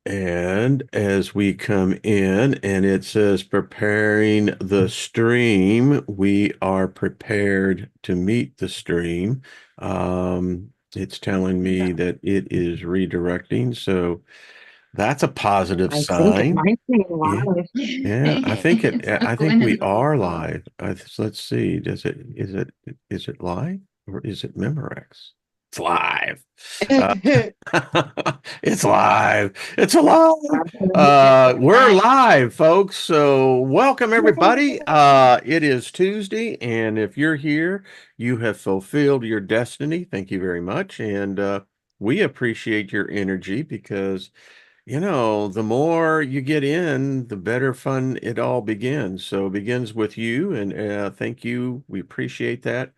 And as we come in and it says preparing the stream, we are prepared to meet the stream. It's telling Yeah. me that it is redirecting. So that's a positive I think it sign. might be Yeah. live. Yeah, I think It's not I think going we along are well. live. Let's see. Is it live or is it Memorex? It's live. Uh, it's live. It's alive. We're Right. live, folks. So welcome everybody. It is Tuesday, and if you're here, you have fulfilled your destiny. Thank you very much. And we appreciate your energy because the more you get in, the better fun it all begins. So it begins with you, and thank you. We appreciate that.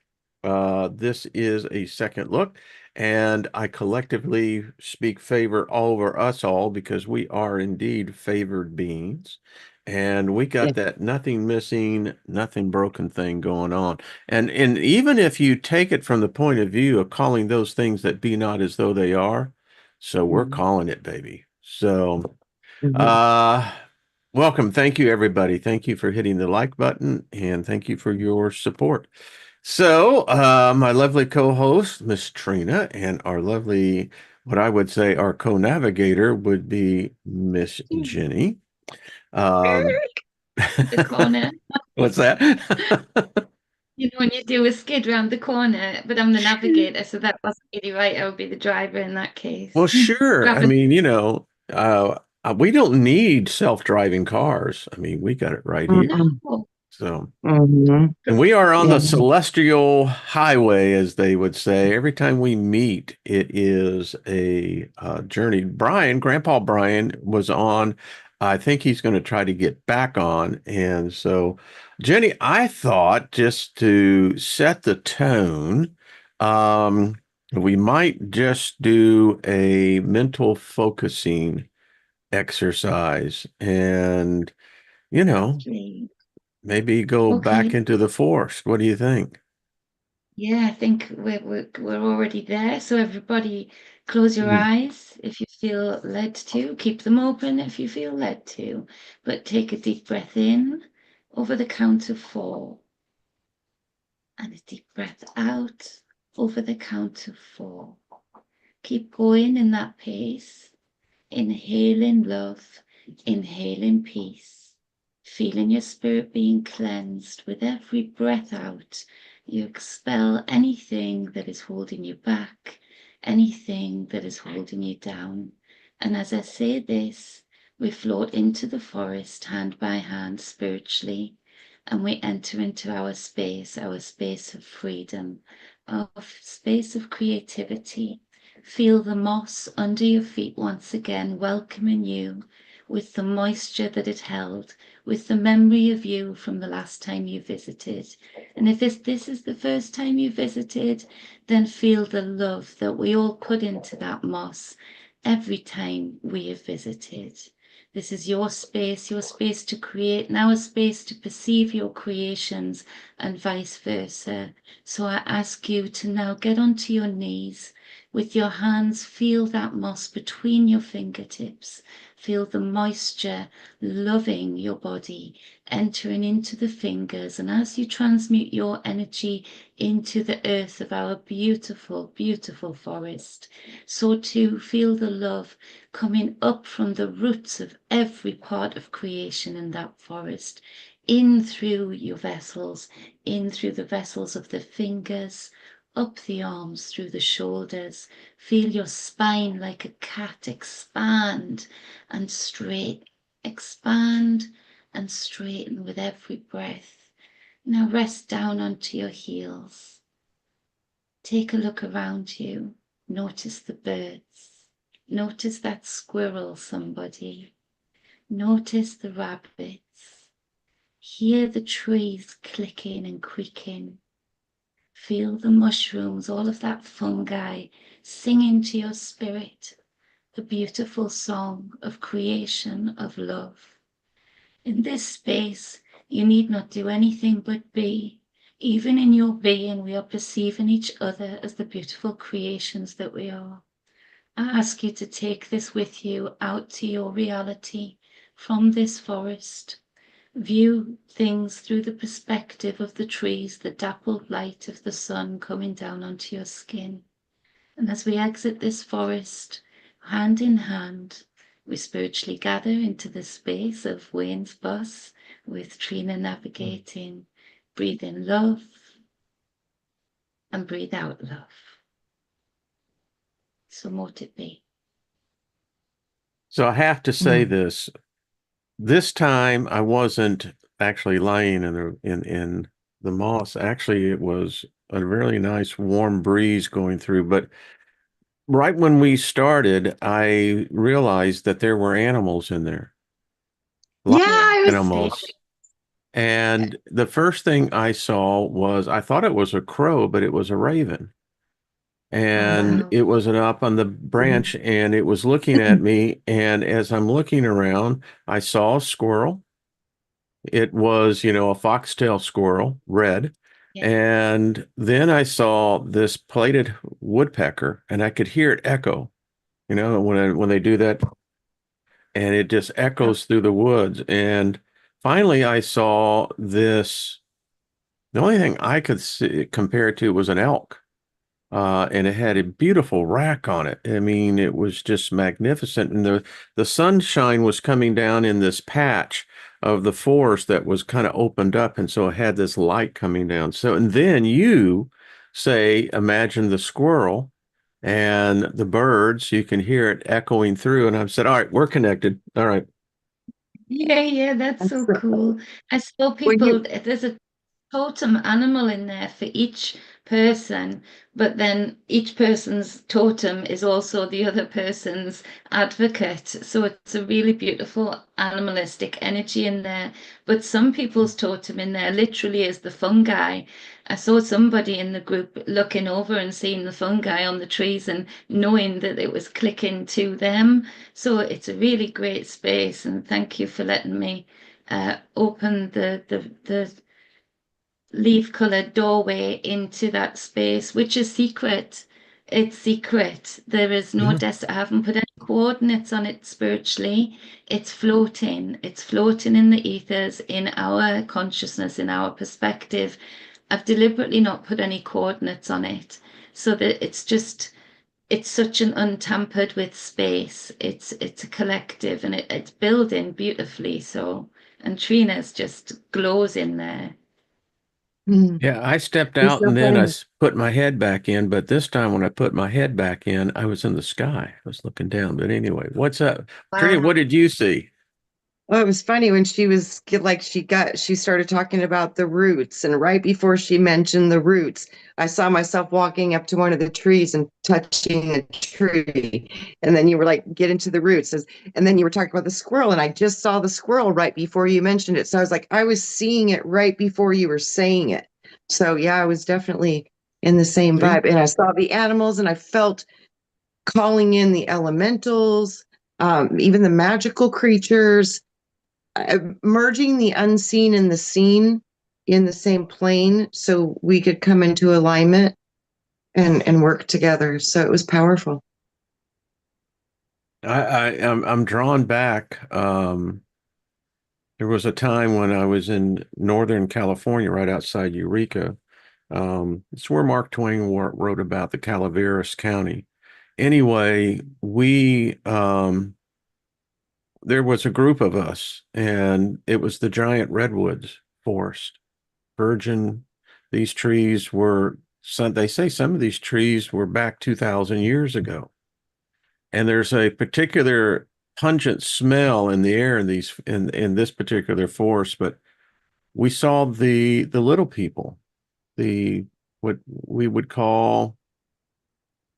This is a second look, and I collectively speak favor all over us all because we are indeed favored beings. And we got Yeah. that nothing missing, nothing broken thing going on. And even if you take it from the point of view of calling those things that be not as though they are, so we're Mhm. calling it, baby. So, Mhm. uh, welcome. Thank you, everybody. Thank you for hitting the like button and thank you for your support. So, my lovely co-host, Miss Trina, and our lovely, what I would say, our co-navigator would be Miss Jenny. Um, The corner. what's that? You know, when you do a skid round the corner, but I'm the navigator, so that wasn't really right. I would be the driver in that Well, case. sure. I Grabbing. mean, we don't need self-driving cars. I mean, we got it right here. Mhm. No. So. Mhm. And we are on Yeah. the celestial highway, as they would say. Every time we meet, it is a journey. Grandpa Brian was on. I think he's going to try to get back on. And so, Jenny, I thought just to set the tone, um, we might just do a mental focusing exercise and, you know, Lovely. maybe go back Okay. into the forest. What do you think? Yeah, I think we're already there. So everybody, close your Mhm. eyes if you feel led to. Keep them open if you feel led to. But take a deep breath in over the count of 4, and a deep breath out over the count of 4. Keep going in that pace. Inhaling love, inhaling peace, feeling your spirit being cleansed with every breath out. You expel anything that is holding you back, anything that is holding you down. And as I say this, we float into the forest hand by hand spiritually, and we enter into our space of freedom, our space of creativity. Feel the moss under your feet once again, welcoming you with the moisture that it held, with the memory of you from the last time you visited. And if this is the first time you visited, then feel the love that we all put into that moss every time we have visited. This is your space to create, now a space to perceive your creations and vice versa. So I ask you to now get onto your knees. With your hands, feel that moss between your fingertips. Feel the moisture loving your body, entering into the fingers. And as you transmute your energy into the earth of our beautiful, beautiful forest, so too feel the love coming up from the roots of every part of creation in that forest, in through your vessels, in through the vessels of the fingers, up the arms, through the shoulders. Feel your spine like a cat expand and straighten, expand and straighten with every breath. Now rest down onto your heels. Take a look around you. Notice the birds. Notice that squirrel, somebody. Notice the rabbits. Hear the trees clicking and creaking. Feel the mushrooms, all of that fungi singing to your spirit, a beautiful song of creation, of love. In this space, you need not do anything but be. Even in your being, we are perceiving each other as the beautiful creations that we are. I ask you to take this with you out to your reality from this forest. View things through the perspective of the trees, the dappled light of the sun coming down onto your skin. And as we exit this forest, hand in hand, we spiritually gather into the space of Wayne's bus with Trina navigating. Breathe in love and breathe out love. So mote it be. So I have to say this. This time I wasn't actually laying in the moss. Actually, it was a really nice warm breeze going through. But right when we started, I realized that there were animals in there, live Yeah, Yeah. I was animals. And the first thing I saw was I thought it was a crow, but it was a raven. And Wow. it was up on the branch and it was looking at me. And as I'm looking around, I saw a squirrel. It was, a foxtail squirrel, red. Yeah. And then I saw this plated woodpecker and I could hear it echo, when they do that, and it just echoes through the woods. And finally I saw this. The only thing I could see, compare it to was an elk. And it had a beautiful rack on it. I mean, it was just magnificent. And the sunshine was coming down in this patch of the forest that was kind of opened up. And so it had this light coming down. So, and then you say, imagine the squirrel and the birds, you can hear it echoing through. And I've said, all right, we're connected. All right. Yeah, that's so so cool. I saw when people, there's a totem animal in there for each person, but then each person's totem is also the other person's advocate. So it's a really beautiful animalistic energy in there. But some people's totem in there literally is the fungi. I saw somebody in the group looking over and seeing the fungi on the trees and knowing that it was clicking to them. So it's a really great space, and thank you for letting me open the leaf colored doorway into that space, which is secret. It's secret. There is no Yeah. I haven't put any coordinates on it spiritually. It's floating. It's floating in the ethers, in our consciousness, in our perspective. I've deliberately not put any coordinates on it so that it's such an untampered with space. It's a collective and it's building beautifully. So, and Trina's just glows in there. Yeah, I stepped it's out so and then funny. put my head back in, but this time when I put my head back in, I was in the sky. I was looking down. But anyway, what's up? Trina, Wow. what did you see? Well, it was funny when she was like she started talking about the roots, and right before she mentioned the roots, I saw myself walking up to one of the trees and touching a tree. And then you were like, get into the roots. And then you were talking about the squirrel, and I just saw the squirrel right before you mentioned it. So I was like, I was seeing it right before you were saying it. So yeah, I was definitely in the same See? vibe. And I saw the animals and I felt calling in the elementals, even the magical creatures, merging the unseen and the seen in the same plane so we could come into alignment and work together. So it was powerful. I'm drawn back. There was a time when I was in Northern California, right outside Eureka. It's where Mark Twain wrote about the Calaveras County. Anyway, there was a group of us, and it was the giant redwoods forest, virgin. These trees were they say some of these trees were back 2,000 years ago. And there's a particular pungent smell in the air in this particular forest, but we saw the little people, the what we would call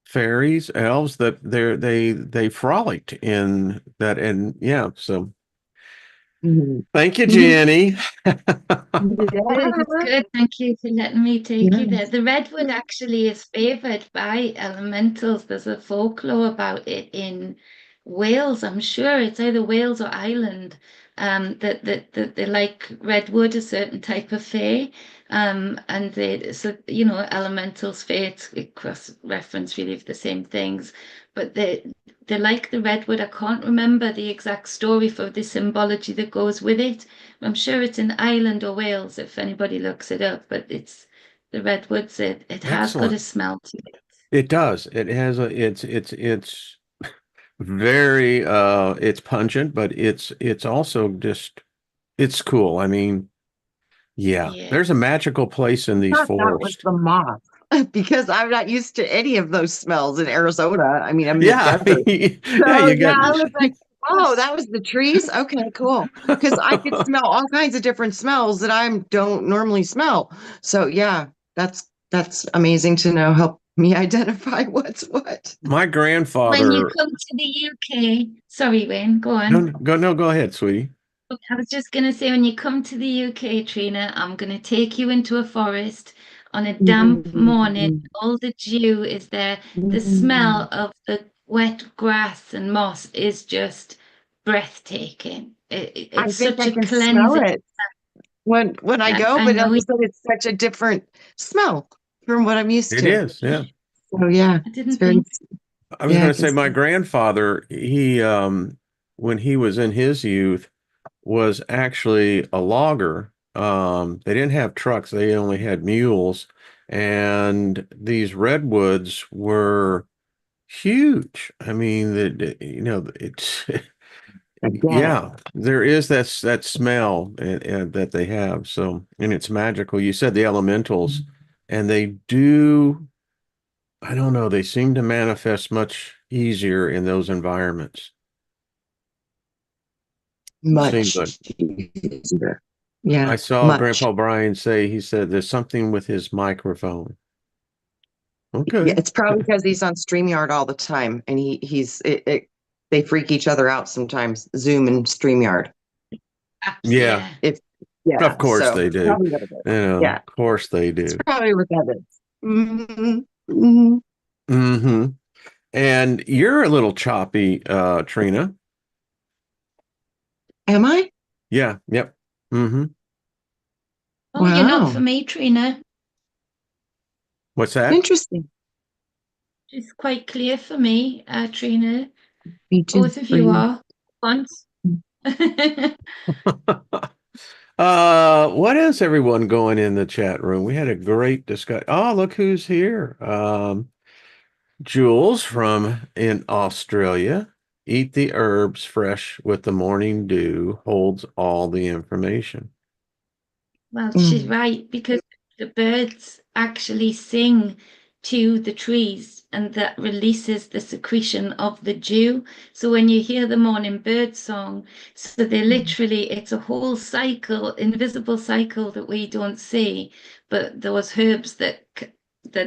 fairies, elves, that they frolicked in that. And yeah, so Mhm. thank you, Jenny. Good, it's Yeah. good. Thank you for letting me take you Yeah. there. The redwood actually is favored by elementals. There's a folklore about it in Wales. I'm sure it's either Wales or Ireland. That they like redwood, a certain type of fae. And they so elementals, fae, it's cross reference really of the same things. but they're like the redwood. I can't remember the exact story for the symbology that goes with it. I'm sure it's in Ireland or Wales if anybody looks it up, but it's the redwoods. It has got a Excellent. smell to it. It does. It has a it's very it's pungent, but it's also just it's cool. I mean, yeah, Yeah. there's a magical place in these Thought that was forests. the moth because I'm not used to any of those smells in Arizona. I mean, I'm in the Yeah, desert. yeah, So you yeah, got I was like, oh, that was the trees. Okay, cool. Because I could smell all kinds of different smells that I don't normally smell. So yeah, that's amazing to know. Help me identify what's what. my When you grandfather. come to the UK, sorry, Wayne, go No, on. no, go ahead, sweetie. I was just going to say, when you come to the UK, Trina, I'm going to take you into a forest on a damp morning. Mm, All the dew is there. The mm. smell of the wet grass and moss is just breathtaking. I It's think such I a can smell cleansing. it when I go, I but like know I said, it's such a different smell from what I'm used It to. is, yeah. So yeah, I it's didn't very think. I was yeah, going I to can say my smell. grandfather, he when he was in his youth was actually a logger. They didn't have trucks, they only had mules, and these redwoods were huge. I mean, it's Again. yeah, there is that smell and that they have. So, and it's magical. You said the elementals, and they do, I don't know, they seem to manifest much easier in those environments. Seems like Much easier. I Yeah, saw much. Grandpa Brian say he said there's something with his microphone. Yeah, Okay. it's probably because he's on StreamYard all the time and they freak each other out sometimes, Zoom and StreamYard. Yeah, Yeah. If of yeah, course so they do. probably what it is. You know, Yeah, of course they it's do. probably what that is. Mhm, mhm. Hmm. And you're a little choppy, Trina. Am I? Yeah, yep. Hmm. Oh, you're not Wow. for me, Trina. What's that? Interesting. It's quite clear for me, Trina. Me too. Both of For you you. are. Once. What is everyone going in the chat room? We had a great discussion. Oh, look who's here. Jules from in Australia. Eat the herbs fresh with the morning dew holds all the information. Well, she's Mm, right because the birds actually sing to the trees and that releases the secretion of the dew. So when you hear the morning bird song, so they literally, it's a whole cycle, invisible cycle that we don't see, but those herbs that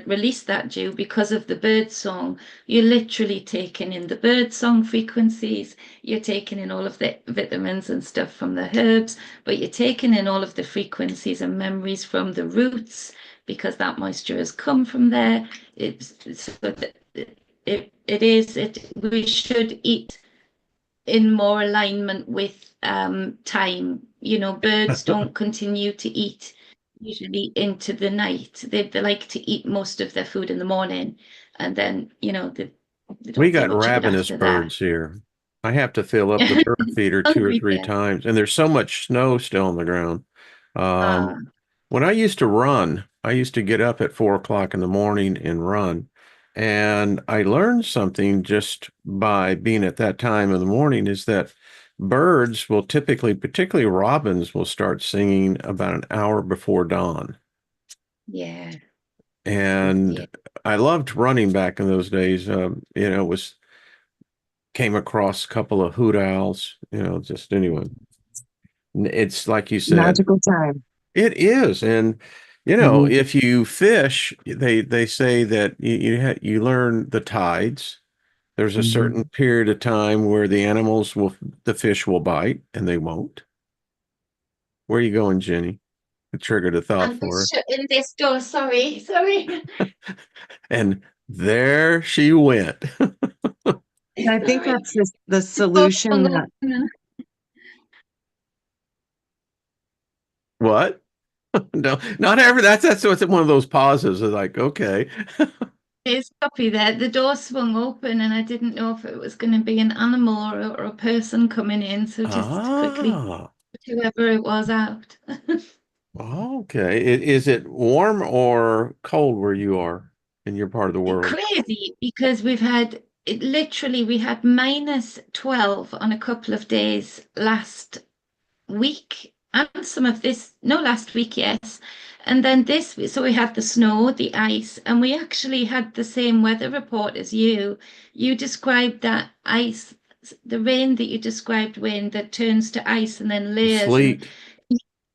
release that dew because of the bird song, you're literally taking in the bird song frequencies, you're taking in all of the vitamins and stuff from the herbs, but you're taking in all of the frequencies and memories from the roots because that moisture has come from there. We should eat in more alignment with time. You know, birds don't continue to eat usually into the night. They like to eat most of their food in the morning, and then they We don't do got much of it ravenous after that. birds here. I have to fill up the bird feeder two or Hungry three bear. times, and there's so much snow still on the ground. Um, Ah, when I used to run, I used to get up at 4 o'clock in the morning and run. And I learned something just by being at that time in the morning is that birds will typically, particularly robins, will start singing about an hour before dawn. yeah, And yeah. I loved running back in those days. It was came across a couple of hoot owls, just anyway. It's like you said, magical time. it is. And, Mhm, if you fish, they say that you learn the tides. There's a certain mhm. period of time where the fish will bite and they won't. Where are you going, Jenny? It triggered a thought I'm for her. just shutting this door. Sorry. And there she went. And I think Sorry. that's the The door's solution hung that open. What? No, not ever. That's what's one of those pauses. Like, okay. His copy there. The door swung open, and I didn't know if it was going to be an animal or a person coming in. So just quickly, Ah, put whoever it was out. okay. Is it warm or cold where you are in your part of the world? Crazy because we've had it literally, we had -12 on a couple of days last week and some of this, no, last week, yes. And then this, so we had the snow, the ice, and we actually had the same weather report as you. You described that ice, the rain that you described, Wayne, that turns to ice and then layers, and Sleet.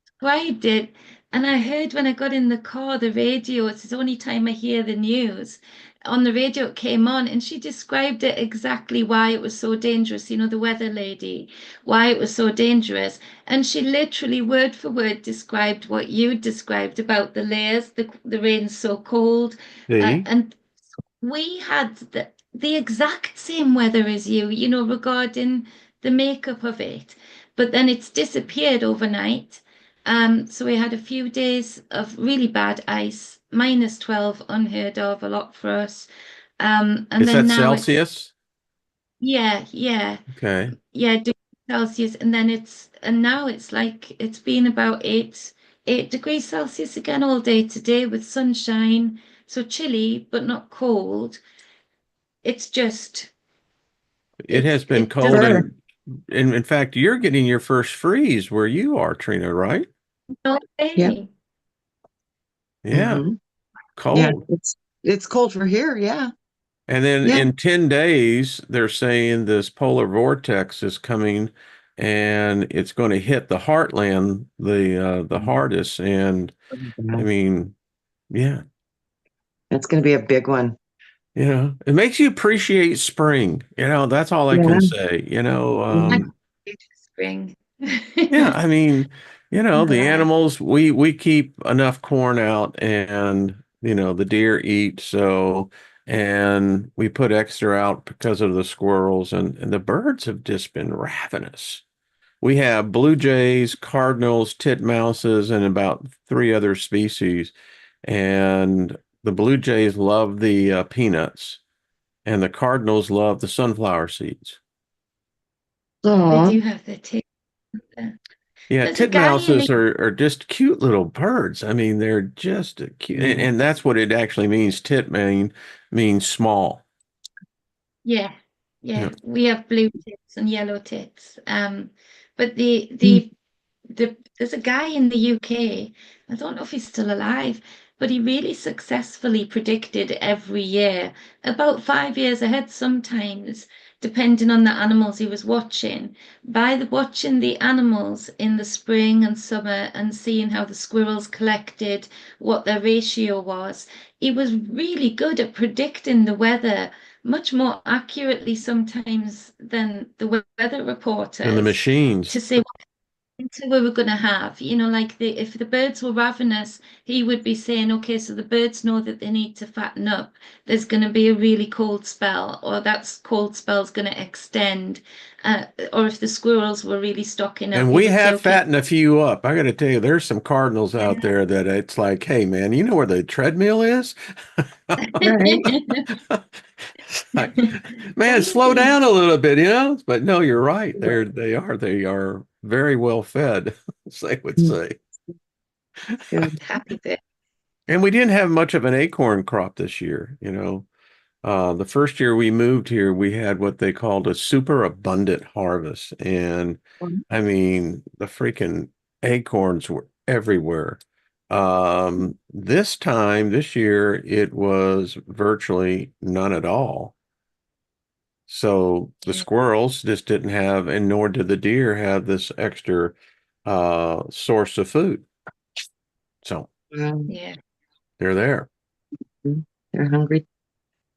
described it. And I heard when I got in the car, the radio, it's the only time I hear the news. On the radio, it came on, and she described it exactly why it was so dangerous. You know, the weather lady, why it was so dangerous. And she literally, word for word, described what you described about the layers, the rain's so cold. See? And we had the exact same weather as you know, regarding the makeup of it. But then it's disappeared overnight. So we had a few days of really bad ice, -12, unheard of, a lot for us. And Is then that now it's, Celsius? yeah, yeah, Okay. yeah, degrees Celsius. And then and now it's like it's been about 8 degrees Celsius again all day today with sunshine. So chilly, but not cold. It's just, It has been it cold, doesn't Sure. and in fact, you're getting your first freeze where you are, Trina, right? no Yep. way. Yeah, Hmm. Yeah. cold. It's cold for here. Yeah. And then Yeah. in 10 days, they're saying this polar vortex is coming and it's going to hit the heartland the hardest. And I Yeah. mean, yeah, That's going to be a big one. it makes you appreciate spring. That's all I can Yeah. say. I Mhm. hate spring. Yeah, I mean, Not the alive. animals, we keep enough corn out and, the deer eat. So, and we put extra out because of the squirrels and the birds have just been ravenous. We have blue jays, cardinals, titmouses, and about three other species. And the blue jays love the peanuts and the cardinals love the sunflower seeds. They Aw. do have their taste. Yeah, There's a guy in titmouses the are just cute little birds. I mean, they're just cute, and that's what it actually means. Means small. Yeah, Yeah. yeah. We have blue tits and yellow tits. But Mm. there's a guy in the UK, I don't know if he's still alive, but he really successfully predicted every year, about 5 years ahead sometimes, depending on the animals he was watching. By watching the animals in the spring and summer and seeing how the squirrels collected, what their ratio was, he was really good at predicting the weather much more accurately sometimes than the weather And the reporters to machines. say winter we were going to have. You know, like if the birds were ravenous, he would be saying, okay, so the birds know that they need to fatten up. There's going to be a really cold spell, or that cold spell's going to extend. Or if the squirrels were really stocking up, And he we would say, have okay, fattened a few up. I got to tell you, there's some cardinals out yeah. there that it's like, hey, man, you know where the treadmill is? Right. It's like, man, slow Crazy. down a little bit. But no, you're right. They are very well fed, as they would Mm. say. Good. Happy birthday. And we didn't have much of an acorn crop this year. The first year we moved here, we had what they called a super abundant harvest. And I mean, the freaking acorns were everywhere. This year, it was virtually none at all. So the Yeah. squirrels just didn't have, and nor did the deer have this extra source of food. So Wow. Yeah. they're there. They're hungry.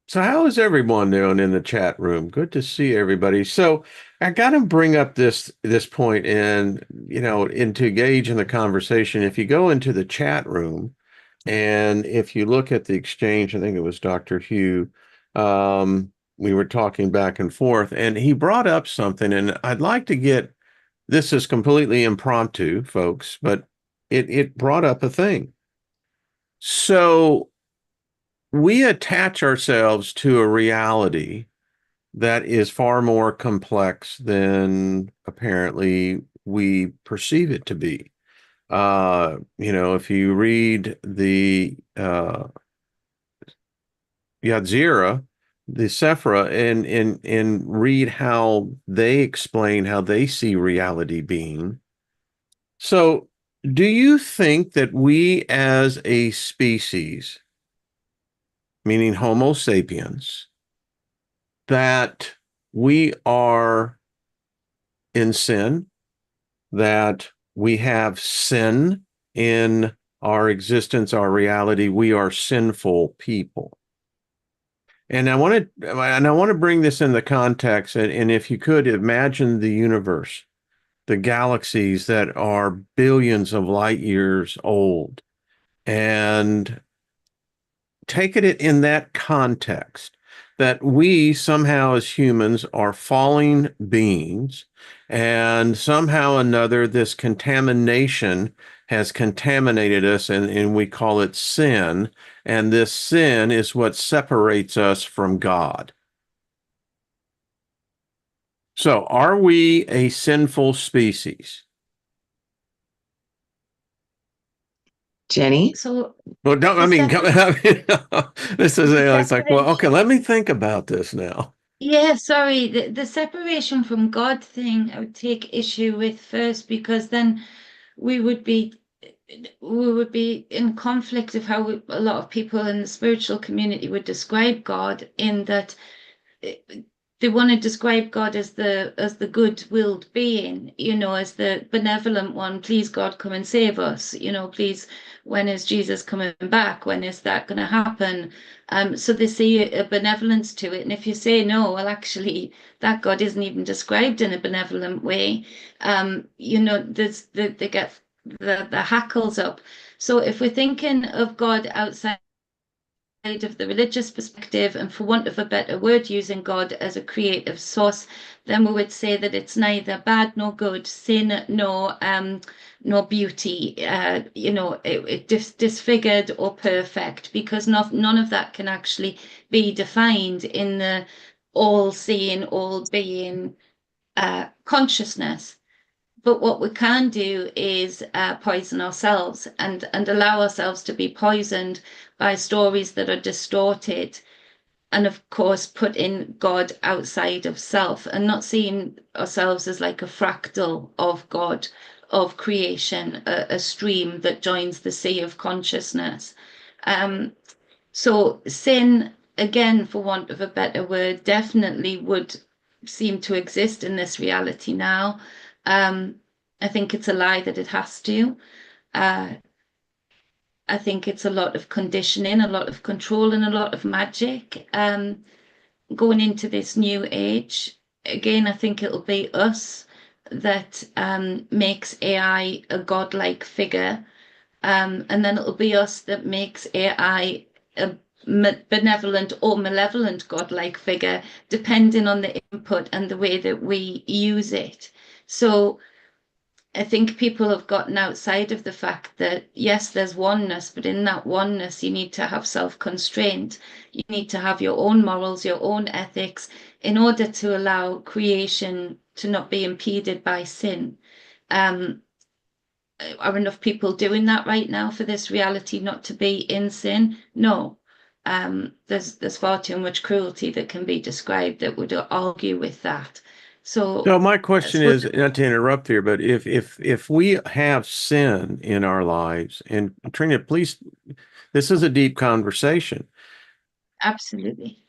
So how is everyone doing in the chat room? Good to see everybody. So I got to bring up this point and and to engage in the conversation. If you go into the chat room and if you look at the exchange, I think it was Dr. Hugh, we were talking back and forth, and he brought up something, and I'd like to get this is completely impromptu, folks, but it brought up a thing. So we attach ourselves to a reality that is far more complex than apparently we perceive it to be. If you read the Yadzira, the Sephra, and read how they explain how they see reality being. So, do you think that we as a species, meaning Homo sapiens, that we are in sin, that we have sin in our existence, our reality, we are sinful people? And I want to bring this in the context, and if you could imagine the universe, the galaxies that are billions of light years old, and take it in that context, that we somehow as humans are falling beings, and somehow or another this contamination has contaminated us, and we call it sin, and this sin is what separates us from God. So are we a sinful species? Jenny? So Well, don't, I the mean, separ- this is, the it's like, well, okay, separation. let me think about this now. Yeah, sorry, the separation from God thing I would take issue with first, because then we would be we would be in conflict of how a lot of people in the spiritual community would describe God, in that they want to describe God as the good-willed being, as the benevolent one. Please, God, come and save us. Please, when is Jesus coming back? When is that going to happen? So they see a benevolence to it. And if you say no, well, actually, that God isn't even described in a benevolent way. They get the hackles up. So if we're thinking of God outside of the religious perspective, and for want of a better word, using God as a creative source, then we would say that it's neither bad nor good, sin nor beauty, disfigured or perfect, because none of that can actually be defined in the all-seeing, all-being consciousness. But what we can do is poison ourselves, and allow ourselves to be poisoned by stories that are distorted, and of course put in God outside of self, and not seeing ourselves as like a fractal of God, of creation, a stream that joins the sea of consciousness. So sin, again, for want of a better word, definitely would seem to exist in this reality now. I think it's a lie that it has to. Uh, I think it's a lot of conditioning, a lot of control, and a lot of magic. Going into this new age, again, I think it'll be us that makes AI a godlike figure. And then it'll be us that makes AI a benevolent or malevolent godlike figure, depending on the input and the way that we use it. So I think people have gotten outside of the fact that, yes, there's oneness, but in that oneness, you need to have self-constraint. You need to have your own morals, your own ethics, in order to allow creation to not be impeded by sin. Um, are enough people doing that right now for this reality not to be in sin? No. There's far too much cruelty that can be described that would argue with that. So So my I question suppose is, not to interrupt here, but if we have sin in our lives, and Trina, please, this is a deep conversation. absolutely.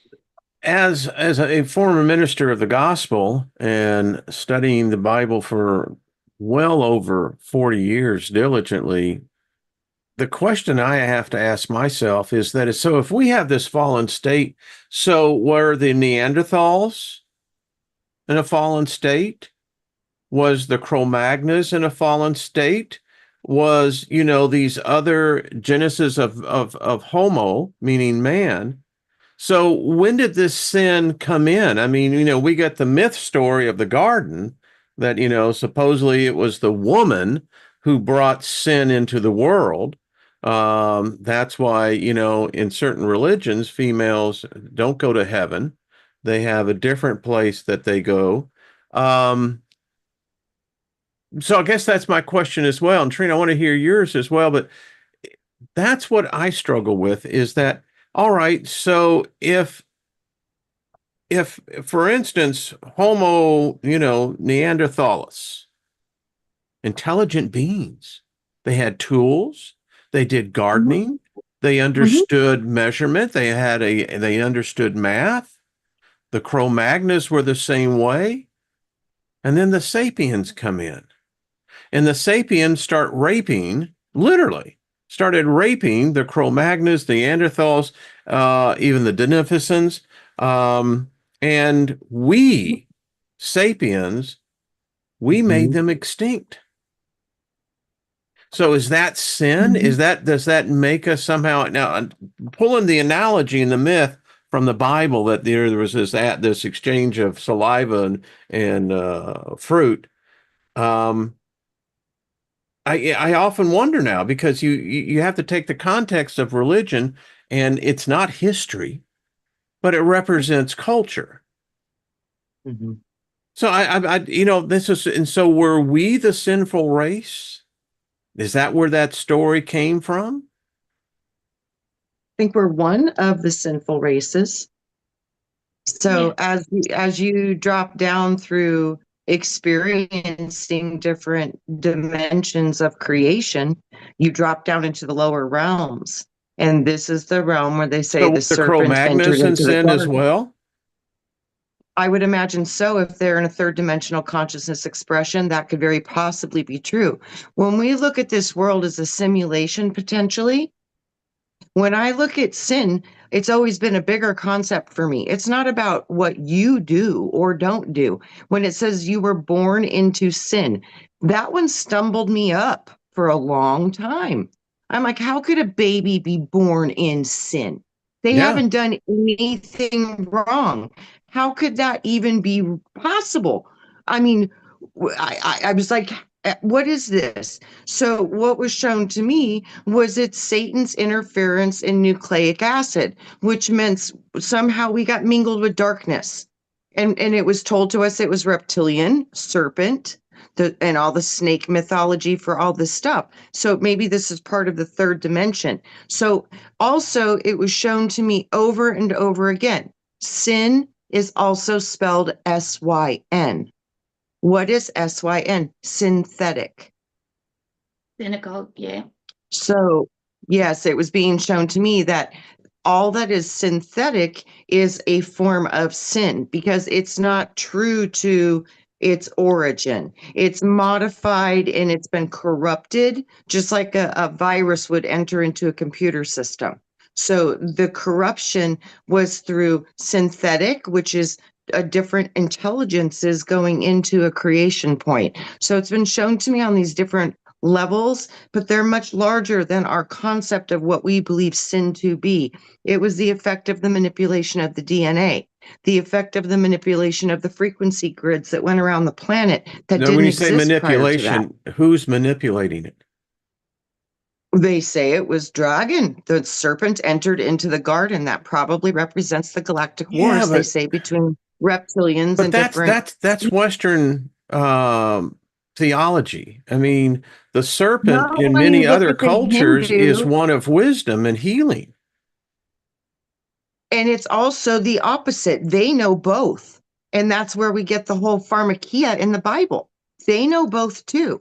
As a former minister of the gospel and studying the Bible for well over 40 years diligently, the question I have to ask myself is that, so if we have this fallen state, so were the Neanderthals in a fallen state? Was the Cro-Magnons in a fallen state? Was, these other genesis of Homo, meaning man? So when did this sin come in? I mean, we got the myth story of the garden that, supposedly it was the woman who brought sin into the world. That's why, in certain religions, females don't go to heaven. They have a different place that they go. Um, so I guess that's my question as well. And Trina, I want to hear yours as well, but that's what I struggle with is that, all right, so if for instance, Homo, Neanderthalis, intelligent beings, they had tools, they did Mhm. gardening, they Mhm. understood measurement, they understood math, the Cro-Magnons were the same way, and then the sapiens come in. And the sapiens start raping, literally, started raping the Cro-Magnons, the Neanderthals, even the Denisovans. And we, sapiens, we made Mhm. them extinct. So is that sin? Mhm. Does that make us somehow now pulling the analogy and the myth from the Bible that there was this exchange of saliva and fruit? Um, I often wonder now because you have to take the context of religion and it's not history, but it represents culture. Mhm. So this is, and so were we the sinful race? Is that where that story came from? I think we're one of the sinful races. Yeah. So as you drop down through experiencing different dimensions of creation, you drop down into the lower realms. And this is the realm where they say So were the the serpent entered Cro-Magnons in into the sin as garden. well? I would imagine so. If they're in a third dimensional consciousness expression, that could very possibly be true. When we look at this world as a simulation, potentially, when I look at sin, it's always been a bigger concept for me. It's not about what you do or don't do. When it says you were born into sin, that one stumbled me up for a long time. I'm like, how could a baby be born in sin? They Yeah, haven't done anything wrong. How could that even be possible? I mean, I was like, what is this? So, what was shown to me was it Satan's interference in nucleic acid, which meant somehow we got mingled with darkness. And it was told to us it was reptilian, serpent, and all the snake mythology for all this stuff. So maybe this is part of the third dimension. So also it was shown to me over and over again. Sin is also spelled SYN. What is SYN? Synthetic. Cynical. Yeah. So, yes, it was being shown to me that all that is synthetic is a form of sin because it's not true to its origin. It's modified and it's been corrupted, just like a virus would enter into a computer system. So the corruption was through synthetic, which is a different intelligences going into a creation point. So it's been shown to me on these different levels, but they're much larger than our concept of what we believe sin to be. It was the effect of the manipulation of the DNA, the effect of the manipulation of the frequency grids that went around the planet that now when didn't you say exist prior to that. manipulation, who's manipulating it? They say it was dragon. The serpent entered into the garden. That probably represents the galactic Yeah, wars, they say, between reptilians but and different. that's Western theology. I mean, the serpent Not in when you many look other at the cultures is Hindu. one of wisdom and healing. And it's also the opposite. They know both. And that's where we get the whole pharmakia in the Bible. They know both too.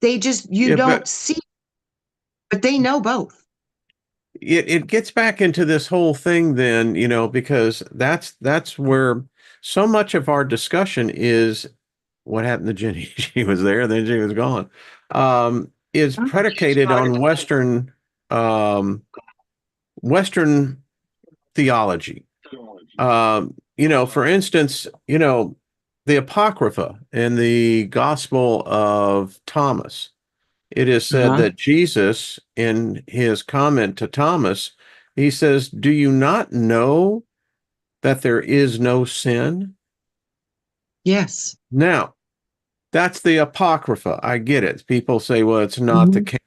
They just, you Yeah, don't but see, but they know both. it gets back into this whole thing then, because that's where so much of our discussion is what happened to Jenny. She was there, then she was gone. Is predicated on um, Western theology. For instance, the Apocrypha in the Gospel of Thomas, it is said Uh-huh. that Jesus, in his comment to Thomas, he says, "Do you not know that there is no sin?" Yes. Now, that's the Apocrypha. I get it. People say, well, it's not the Mhm. case.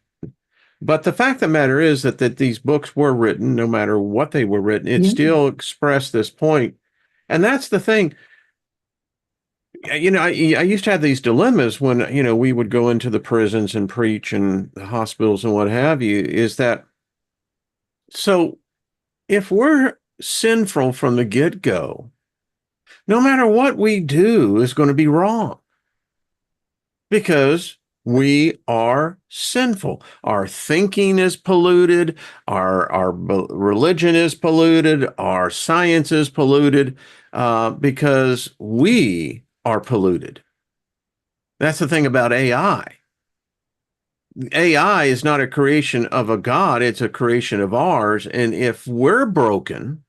But the fact of the matter is that these books were written, no matter what they were written, it Yeah. still expressed this point. And that's the thing. I used to have these dilemmas when, we would go into the prisons and preach and the hospitals and what have you, is that so if we're sinful from the get-go, no matter what we do is going to be wrong because we are sinful. Our thinking is polluted. Our religion is polluted. Our science is polluted because we are polluted. That's the thing about AI. AI is not a creation of a God, it's a creation of ours. And if we're broken,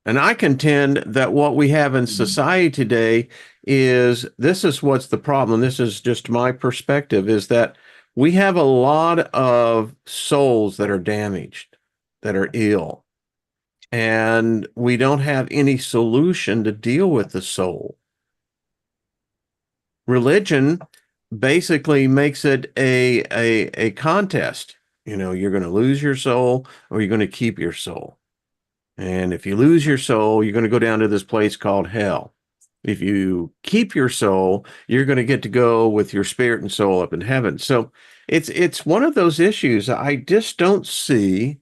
and I contend that what we have in society today is this is what's the problem. This is just my perspective is that we have a lot of souls that are damaged, that are ill, and we don't have any solution to deal with the soul. Religion basically makes it a contest. You're going to lose your soul or you're going to keep your soul. And if you lose your soul, you're going to go down to this place called hell. If you keep your soul, you're going to get to go with your spirit and soul up in heaven. So it's one of those issues I just don't see.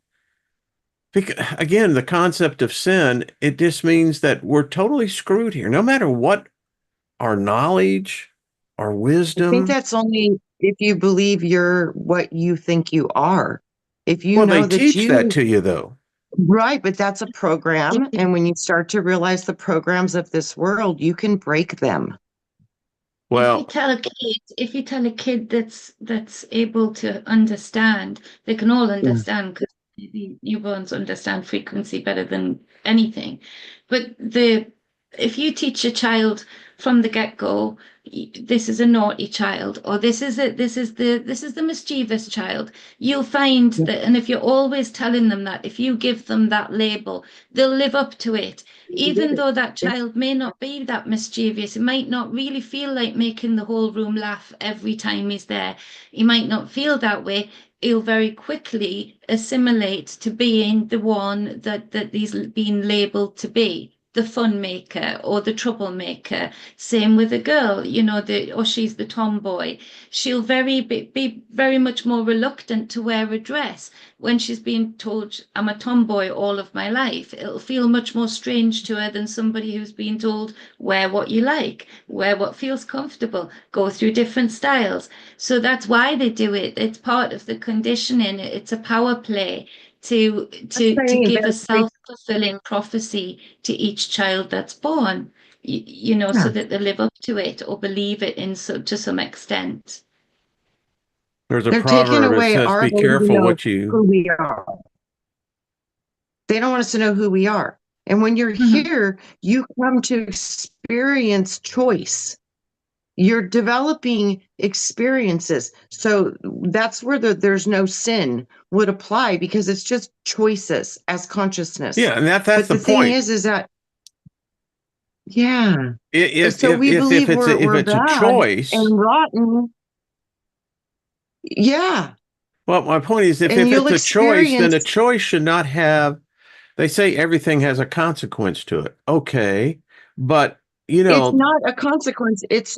Again, the concept of sin, it just means that we're totally screwed here. No matter what our knowledge, our I think wisdom. that's only if you believe you're what you think you are. If you Well, they know that teach that you, to you, though. right, but that's a program. And when you start to realize the programs of this world, you can break them. Well, If you tell a kid that's able to understand, they can all Yeah. understand because the newborns understand frequency better than anything. But the if you teach a child from the get-go, this is a naughty child, or this is the mischievous child, you'll find Yeah. that, and if you're always telling them that, if you give them that label, they'll live up to it. Even though that child may not be that mischievous, he might not really feel like making the whole room laugh every time he's there. He might not feel that way. He'll very quickly assimilate to being the one that he's been labeled to be, the fun maker or the troublemaker. Same with a girl, or she's the tomboy. She'll be very much more reluctant to wear a dress when she's been told I'm a tomboy all of my life. It'll feel much more strange to her than somebody who's been told wear what you like, wear what feels comfortable, go through different styles. So that's why they do it. It's part of the conditioning. It's a power play to Saying give a that's like, self-fulfilling prophecy to each child that's born, so yeah, that they live up to it or believe it to some extent. there's a they're taking proverb that away says, our be ability to careful know what you. who we are. They don't want us to know who we are. And when you're Mhm. here, you come to experience choice. You're developing experiences. So that's where there's no sin would apply because it's just choices as consciousness. Yeah, and that's But the the thing point. is that, yeah. If So if we if if believe it's a, if we're it's a bad choice, and rotten. Yeah. well, my point is, if And if you'll it's a choice, then a experience, choice should not have. They say everything has a consequence to it. Okay, but it's not a consequence, it's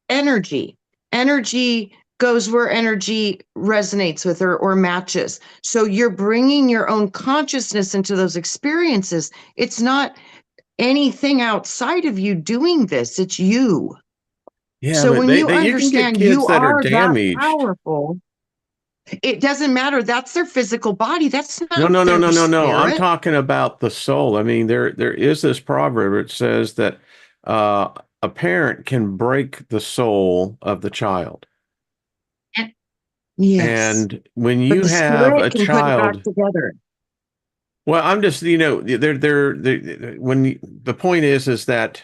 energy. Energy goes where energy resonates with or matches. So you're bringing your own consciousness into those experiences. It's not anything outside of you doing this, it's you. yeah, So but when you you can get understand kids you that are are that damaged. powerful, it doesn't matter. That's their physical body. That's No, not no, no, their no, no, no. I'm spirit. talking about the soul. I mean, there is this proverb. It says that uh, a parent can break the soul of the child. And Yes. And when But you the have spirit a can put it back child, together. well, I'm just, the point is that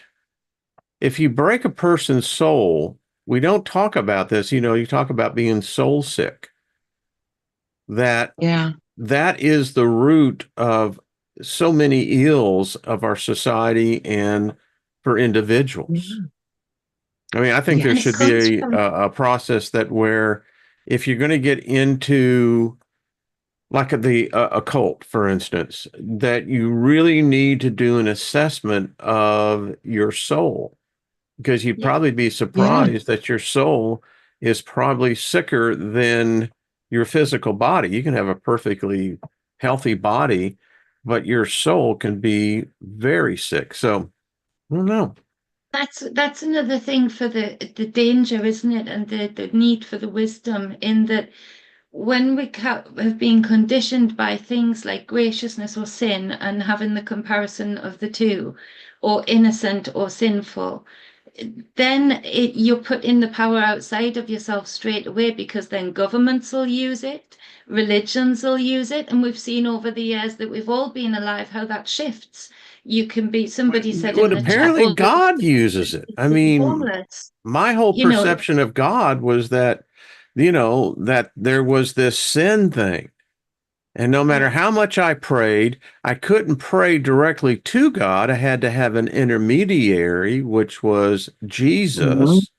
if you break a person's soul, we don't talk about this, you talk about being soul sick. That Yeah. that is the root of so many ills of our society and for individuals. Yeah. I mean, I think there and it should Yes. comes be from a process that where if you're going to get into like the occult, for instance, that you really need to do an assessment of your soul, because you'd Yeah. probably be Yeah. surprised that your soul is probably sicker than your physical body. You can have a perfectly healthy body, but your soul can be very sick. So, I don't know. That's another thing for the danger, isn't it? And the need for the wisdom in that when we have been conditioned by things like graciousness or sin and having the comparison of the two, or innocent or sinful, then you're putting the power outside of yourself straight away, because then governments will use it, religions will use it, and we've seen over the years that we've all been alive how that shifts. You can be, somebody said in Well, the chat, apparently oh, God uses it. I the mean, homeless, my whole you know, perception of God was that, that there was this sin thing. And no matter yeah, how much I prayed, I couldn't pray directly to God. I had to have an intermediary, which was Mhm. Jesus.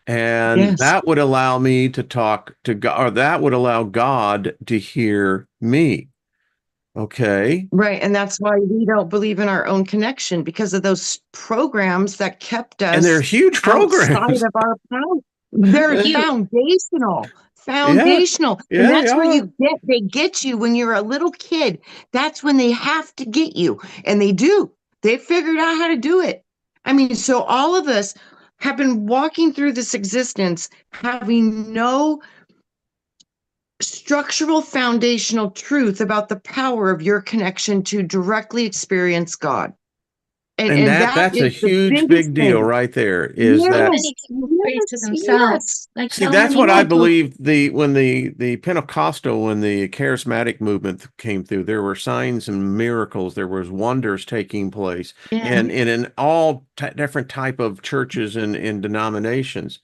And Yes. that would allow me to talk to God, or that would allow God to hear me. Okay. Right. And that's why we don't believe in our own connection, because of those programs that kept And they're us huge outside programs. of our power. They're you, foundational, Yeah. foundational. And Yeah. that's where Yeah. they get you when you're a little kid. That's when they have to get you. And they do. They figured out how to do it. I mean, so all of us have been walking through this existence having no structural foundational truth about the power of your connection to directly experience God. And And that that that's is a the huge biggest big deal thing. right there, is how that, Yes, many people pray to yes, themselves? yes, Like see, how that's many what I yes. people? believe, when the Pentecostal, when the charismatic movement came through, there were signs and miracles, there was wonders taking place, Yeah, and in all different type of churches and denominations.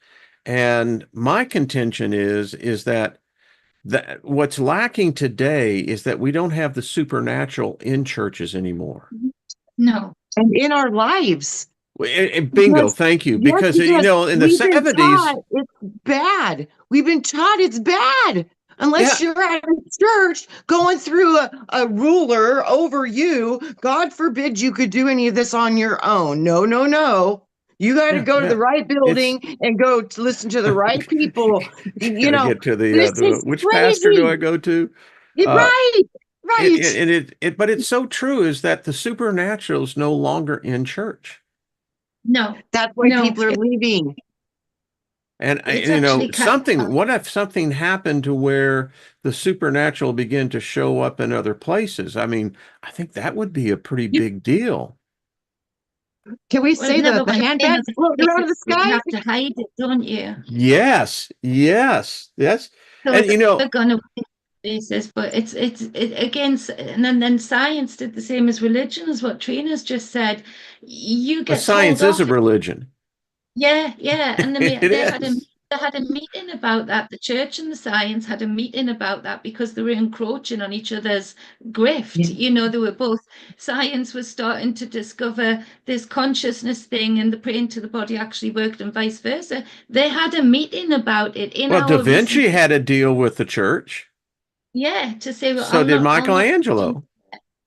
And my contention is that what's lacking today is that we don't have the supernatural in churches anymore. no, And in our lives. Bingo, Because, thank you. yes, Because because in the we've been 70s, taught it's bad. We've been taught it's bad. Unless yeah, you're at a church going through a ruler over you, God forbid you could do any of this on your own. No, no, no. You got to yeah, go to yeah. the right It's building and go to listen to the right people. You Gotta know, get to this the is which pastor do crazy. I go to? Uh, Right, right. but it's so true, is that the supernatural is no longer in church. no, That's why no. people are leaving. And It's actually cut. what if something happened to where the supernatural began to show up in other places? I mean, I think that would be a pretty You, big deal. Can we well, say never the went in handbags other floating around in the places, but you sky? have to hide it, don't you? Yes, yes, yes. So And they're gone away places, but it again, and then science did the same as religion, as what Trina's just said. You get science told is a off. religion. Yeah, yeah, and It is. they had a meeting about that. The church and the science had a meeting about that because they were encroaching on each other's grift. Yeah. You know, they were both, science was starting to discover this consciousness thing, and the brain to the body actually worked, and vice versa. They had a meeting about it in Well, Da our recent, Vinci had a deal with the church. yeah, to say, well, So did I'll not. Michelangelo.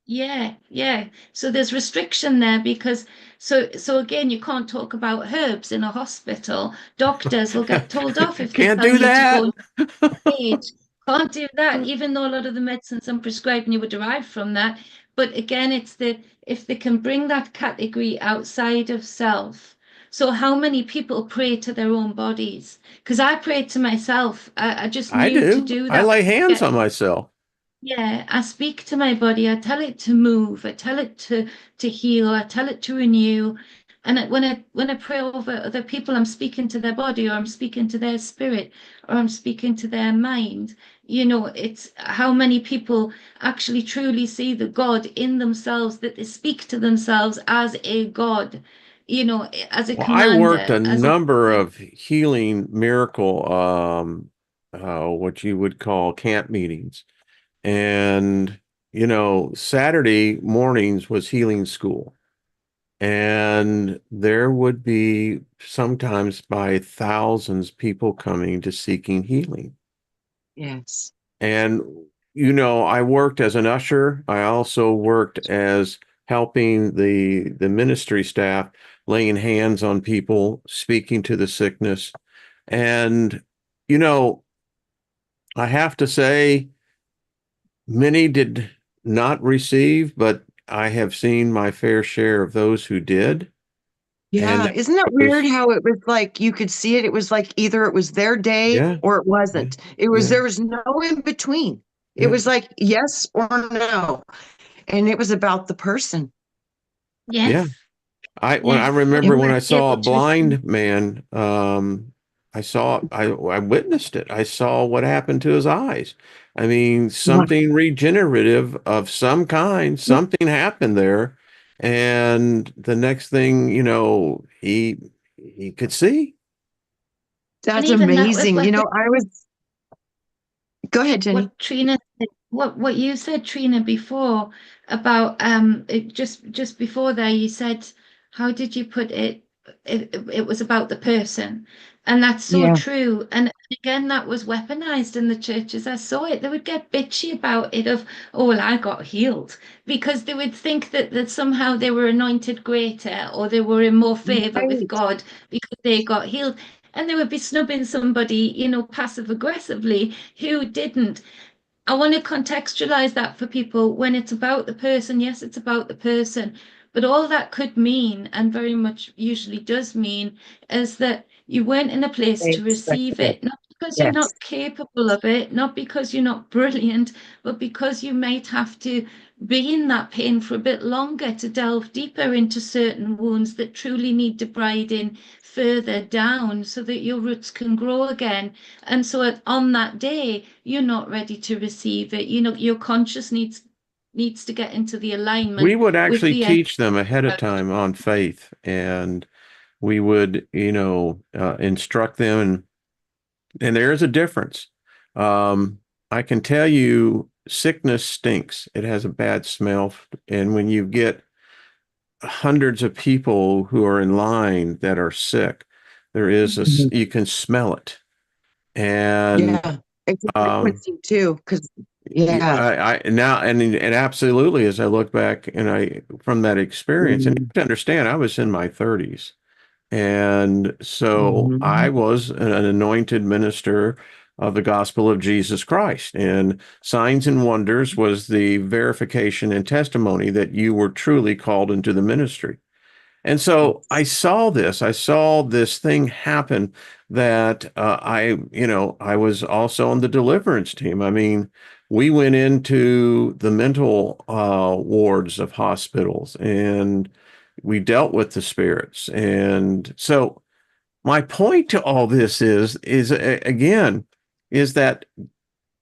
Yeah, yeah. So there's restriction there because so again, you can't talk about herbs in a hospital. Doctors will get told off if they Can't tell do you to go that. on page. Can't do that, even though a lot of the medicines I'm prescribing you were derived from that. But again, it's the if they can bring that category outside of self. So how many people pray to their own bodies? Because I pray to myself. I just I knew to do. do I that. lay hands on myself. Yeah, I speak to my body. I tell it to move. I tell it to heal. I tell it to renew. And when I pray over other people, I'm speaking to their body, or I'm speaking to their spirit, or I'm speaking to their mind. You know, it's how many people actually truly see the God in themselves, that they speak to themselves as a God, you know, as a Well, I worked commander, a as a number of healing miracle, what you would call camp meetings. And, Saturday mornings was healing school. And there would be sometimes by thousands people coming to seeking healing. Yes. And, you know, I worked as an usher. I also worked as helping the ministry staff, laying hands on people, speaking to the sickness. And, you know, I have to say, many did not receive, but I have seen my fair share of those who did. And Yeah. it Isn't that weird was, how it was like you could see it? It was like either it was their day yeah, or it yeah, wasn't. yeah, There was no in between. It yeah, was like yes or no. And it was about the person. yeah. Yes, When I yes. What It remember when was I you're saw a able to receive. blind man, I witnessed it. I saw what happened to his eyes. I mean, wow. something regenerative of some kind, something happened there. And the next thing, you know, he could see. And That's even that with amazing. I was go ahead, Jenny. what Trina said, what you said, Trina, before about it just before there, you said, how did you put it? It was about the person, and that's so Yeah. true. And again, that was weaponized in the churches. I saw it. They would get bitchy about it of, oh, well, I got healed, because they would think that somehow they were anointed greater, or they were in more favor with Right. God because they got healed. And they would be snubbing somebody, passive aggressively who didn't. I want to contextualize that for people when it's about the person. Yes, it's about the person, but all that could mean, and very much usually does mean, is that you weren't in a place They to expected receive it. it, not because you're Yes. not capable of it, not because you're not brilliant, but because you might have to be in that pain for a bit longer to delve deeper into certain wounds that truly need to bride in further down so that your roots can grow again. And so on that day, you're not ready to receive it. Your conscious needs to get into the We alignment would with actually the energy. teach them ahead of time on faith, and we would, you know, instruct them, and there is a difference. I can tell you, sickness stinks. It has a bad smell, and when you get hundreds of people who are in line that are sick, Mhm. you can smell it, and Yeah. It's a um, frequency too, because yeah. I now and absolutely, as I look back and I from that experience, and you Mhm. have to understand, I was in my 30s. And so I Mhm. was an anointed minister of the gospel of Jesus Christ. And signs and wonders was the verification and testimony that you were truly called into the ministry. And so Yes. I saw this thing happen that I was also on the deliverance team. I mean, we went into the mental wards of hospitals and we dealt with the spirits. And so my point to all this again, is that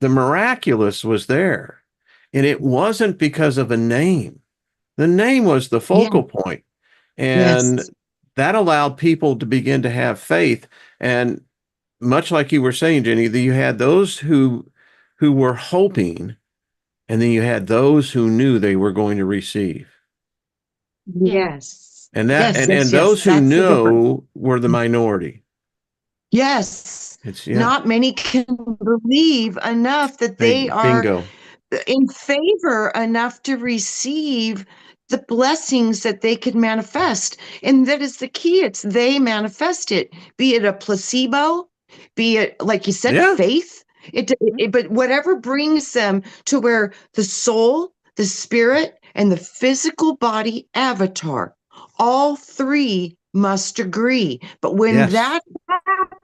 the miraculous was there. And it wasn't because of a name. The name was the Yeah. focal point. And Yes. that allowed people to begin to have faith. And much like you were saying, Jenny, that you had those who were hoping, and then you had those who knew they were going to receive. Yeah. Yes. And that Yes. Yes. and Yes. those who That's the difference. know were the minority. Yes. It's yeah, Not many can believe enough that they are bingo. in favor enough to receive the blessings that they could manifest. And that is the key. It's they manifest it, be it a placebo, be it, like you said, Yeah, faith. But whatever brings them to where the soul, the spirit, and the physical body avatar, all three must agree. But when yes, that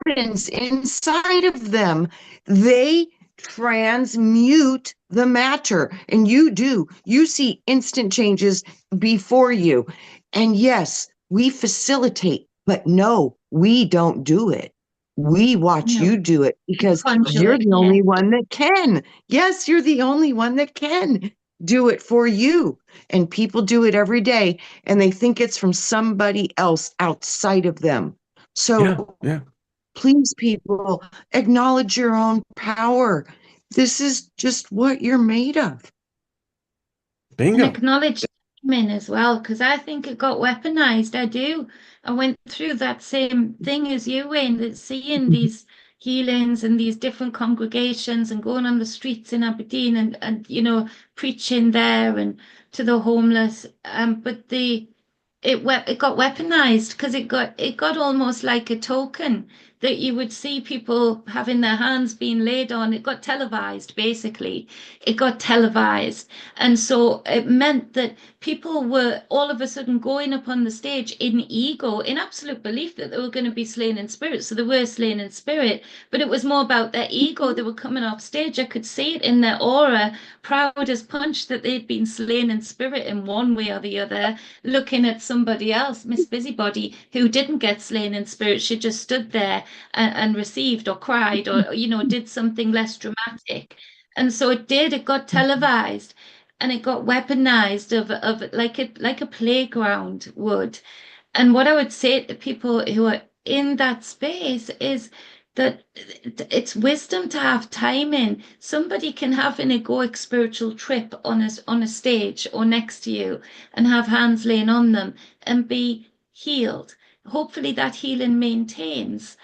happens inside of them, they transmute the matter. And you see instant changes before you. And yes, we facilitate, but no, we don't do it. We watch No, you do it because you're conduit. the Yeah. only one that can. Yes, you're the only one that can do it for you. And people do it every day and they think it's from somebody else outside of them. yeah, So yeah, please, people, acknowledge your own power. This is just what you're made of. And bingo. acknowledge timing as well, because I think it got weaponized. I do. I went through that same thing as you, Wayne, that seeing these, healings in these different congregations and going on the streets in Aberdeen and preaching there and to the homeless. But it got weaponized because it got almost like a token that you would see people having their hands being laid on. It got televised, basically. It got televised. And so it meant that people were all of a sudden going up on the stage in ego, in absolute belief that they were going to be slain in spirit. So they were slain in spirit, but it was more about their ego. They were coming off stage. I could see it in their aura, proud as punch that they'd been slain in spirit in one way or the other, looking at somebody else, Miss Busybody, who didn't get slain in spirit. She just stood there and received or cried or, did something less dramatic. And so it got televised and it got weaponized of like a playground would. And what I would say to people who are in that space is that it's wisdom to have timing. Somebody can have an egoic spiritual trip on a stage or next to you and have hands laying on them and be healed. Hopefully that healing maintains.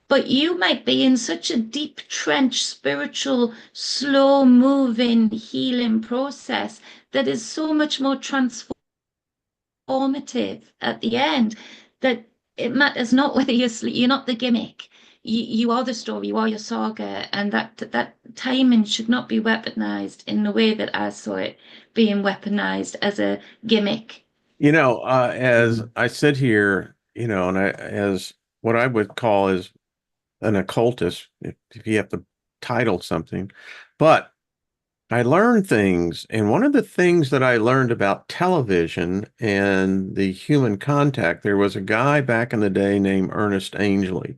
But you might be in such a deep trench, spiritual, slow moving healing process that is so much more transformative at the end that it matters not whether you're not the gimmick. You are the story, you are your saga, and that timing should not be weaponized in the way that I saw it being weaponized as a gimmick. As I sit here, and as what I would call is an occultist, if you have to title something, but I learned things. And one of the things that I learned about television and the human contact, there was a guy back in the day named Ernest Angley.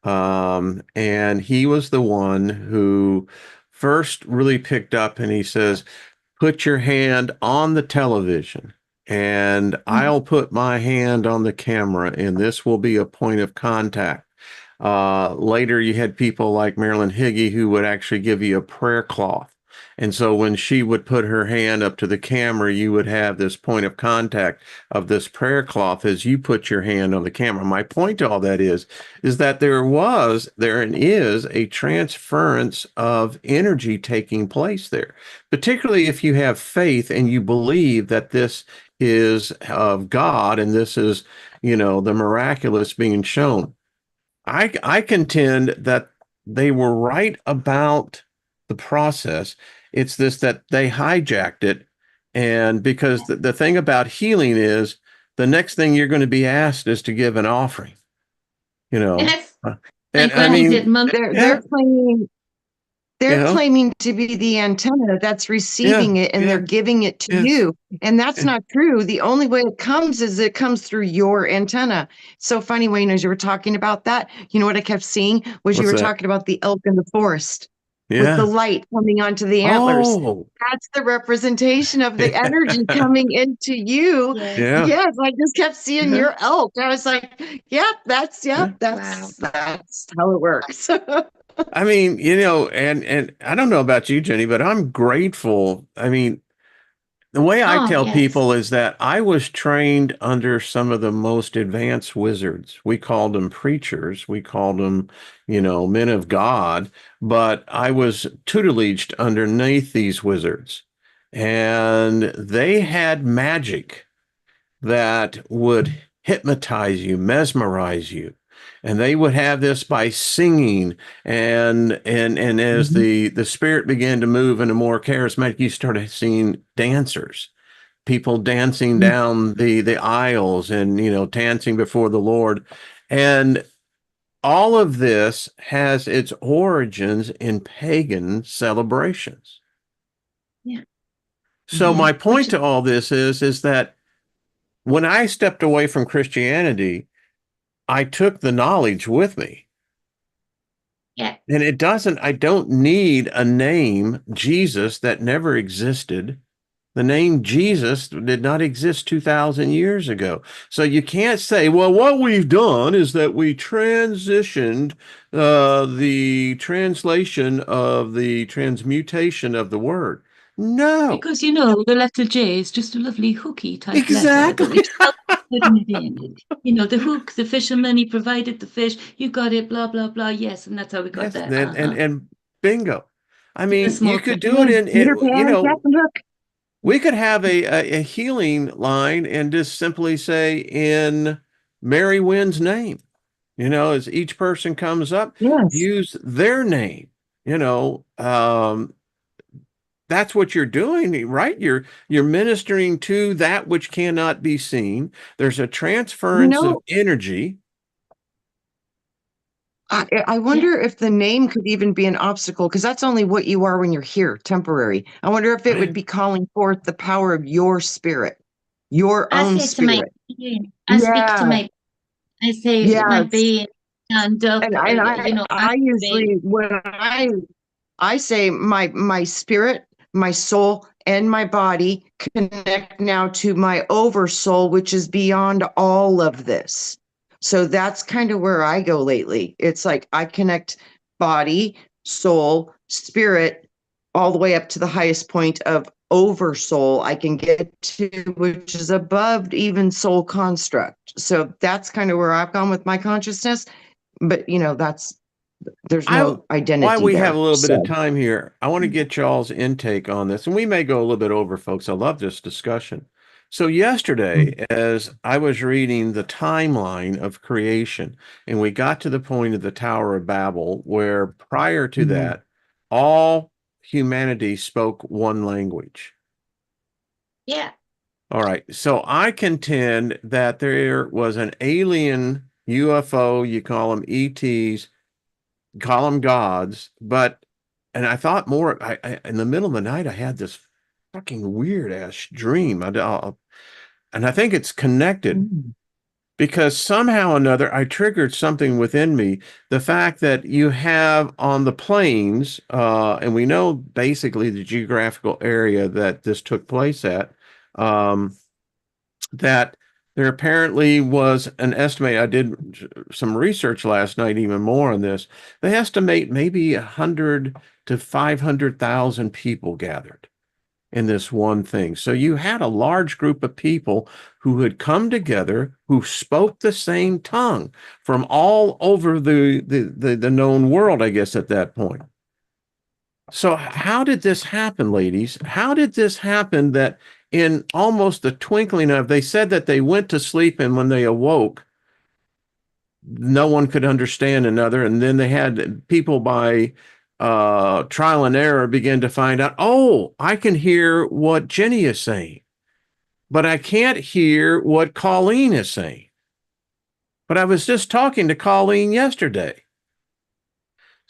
And he was the one who first really picked up and he says, put your hand on the television and I'll put my hand on the camera and this will be a point of contact. Later, you had people like Marilyn Hickey who would actually give you a prayer cloth. And so when she would put her hand up to the camera, you would have this point of contact of this prayer cloth as you put your hand on the camera. My point to all that is that there is a transference of energy taking place there, particularly if you have faith and you believe that this is of God and this is, the miraculous being shown. I contend that they were right about the process. It's this that they hijacked it. And because the thing about healing is the next thing you're going to be asked is to give an offering, Yes, And like I when he mean, did Monk. They're claiming you they're know, claiming to be the antenna that's yeah, receiving it and they're yeah, giving it to yes. you. And that's Yeah. not true. The only way it comes is it comes through your antenna. So funny, Wayne, as you were talking about that, you know what I kept seeing was you What's were that? talking about the elk in the forest with the Yeah. light coming onto the antlers. Oh, That's the representation of the energy yeah. coming into you. Yes. Yeah. Yes, I just kept seeing Yeah. your elk. I was like, Yeah. Wow. that's how it works. I mean, and I don't know about you, Jenny, but I'm grateful. I mean, the way I Oh, tell yes. people is that I was trained under some of the most advanced wizards. We called them preachers. We called them, men of God. But I was tutelaged underneath these wizards. And they had magic that would hypnotize you, mesmerize you. And they would have this by singing, and as Mhm. the spirit began to move in a more charismatic, you started seeing dancers, people dancing down the aisles, and dancing before the Lord, and all of this has its origins in pagan celebrations. Yeah. So my Which point to all this is that when I stepped away from Christianity, I took the knowledge with me. Yeah. And I don't need a name, Jesus, that never existed. The name Jesus did not exist 2,000 years ago. So you can't say, well, what we've done is that we transitioned the translation of the transmutation of the word. No, Because the letter J is just a lovely hooky type letter that exactly. we putting it in. You know, the hook, the fisherman, he provided the fish. You got it, blah, blah, blah. Yes, and that's how we got Yes, there. and bingo. I In a mean, you small could thing. do it Peter Pan, Captain Hook. we could have a healing line and just simply say in Mary Wynn's name, as each person comes up, Yes. use their name, you know, that's what you're doing, right? You're ministering to that which cannot be seen. There's a You transference of know, energy. I wonder if the name could even be an obstacle, because that's only what you are when you're here, temporary. I wonder if it would be calling forth the power of your spirit, your I own say to my spirit. being, I speak to Yeah, my, I say my yes. being, stand up, And you know, I activate. usually when I say my spirit, my soul, and my body connect now to my oversoul, which is beyond all of this. So that's kind of where I go lately. It's like I connect body, soul, spirit, all the way up to the highest point of oversoul I can get to, which is above even soul construct. So that's kind of where I've gone with my consciousness. But there's I no While identity we have there. a little bit of So. time here, I want to get y'all's intake on this, and we may go a little bit over, folks. I love this discussion. So yesterday, as I was reading the timeline of creation, and we got to the point of the Tower of Babel, where prior to Mhm. that, all humanity spoke one language. Yeah. All right. So I contend that there was an alien UFO, you call them ETs, call them gods, and I thought more, in the middle of the night, I had this fucking weird ass dream. And I think it's connected Mm. because somehow or another I triggered something within me. The fact that you have on the plains, and we know basically the geographical area that this took place at, um, that there apparently was an estimate. I did some research last night, even more on this. They estimate maybe 100 to 500,000 people gathered in this one thing. So you had a large group of people who had come together, who spoke the same tongue from all over the known world, I guess, at that point. So how did this happen, ladies? How did this happen that in almost the twinkling of, they said that they went to sleep and when they awoke, no one could understand another. And then they had people by trial and error begin to find out, oh, I can hear what Jenny is saying, but I can't hear what Colleen is saying. But I was just talking to Colleen yesterday.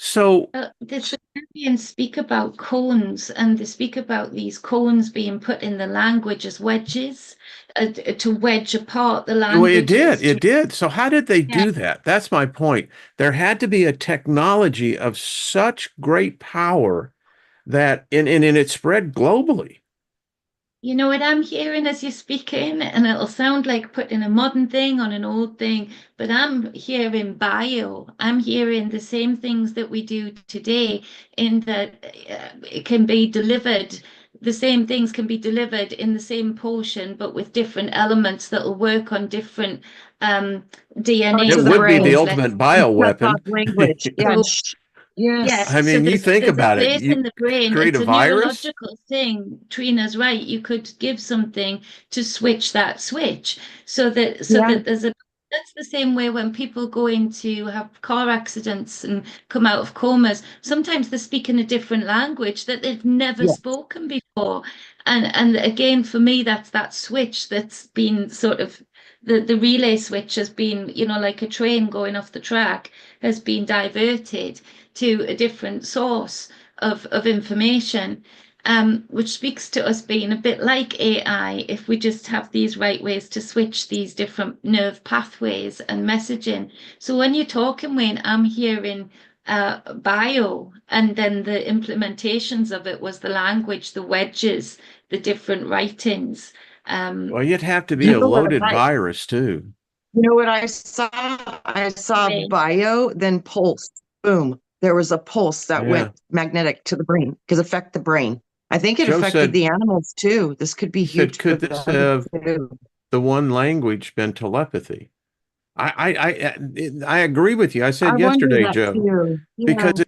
So The Sumerians speak about cones, and they speak about these cones being put in the language as wedges, to wedge apart the well, it languages. did. It did. So how did they Yeah. do that? That's my point. There had to be a technology of such great power that and it spread globally. You know what I'm hearing as you're speaking, and it'll sound like putting a modern thing on an old thing, but I'm hearing bio. I'm hearing the same things that we do today, in that it can be delivered. The same things can be delivered in the same portion, but with different elements that will work on different DNA Parts It of the would be the brain. structures. Let's ultimate Shut off bioweapon. language. Yeah. so Yes. I yes, so mean, you think there's a about it. place You in the brain. create It's a a virus. neurological thing. Trina's right. You could give something to switch that switch, so Yeah. that there's a that's the same way when people go into have car accidents and come out of comas. Sometimes they're speaking a different language that they've never Yeah. spoken before. And again, for me, that's that switch that's been sort of the relay switch has been, like a train going off the track, has been diverted to a different source of information, which speaks to us being a bit like AI if we just have these right ways to switch these different nerve pathways and messaging. So when you're talking, Wayne, I'm hearing bio, and then the implementations of it was the language, the wedges, the different writings. Well, you'd have to be You a know what loaded I virus too. you know what I saw? I saw bio, then pulse. Boom. There was a pulse that Yeah. went magnetic to the brain, because affect the brain. I think it Joe affected said, the animals too. This could be he said, huge for could this them have too. the one language been telepathy? I agree with you. I I said wonder yesterday, that Joe, too. Yeah. because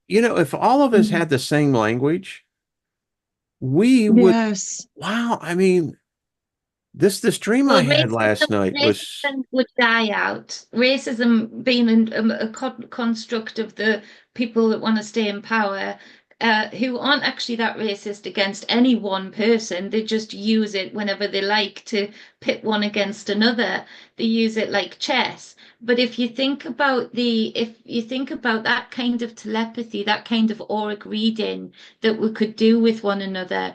if all of us had the same language, we would, Yes. wow, I mean, this dream I Well, had last night was, racism would die out. Racism being a construct of the people that want to stay in power, who aren't actually that racist against any one person. They just use it whenever they like to pit one against another. They use it like chess. But if you think about that kind of telepathy, that kind of auric reading that we could do with one another,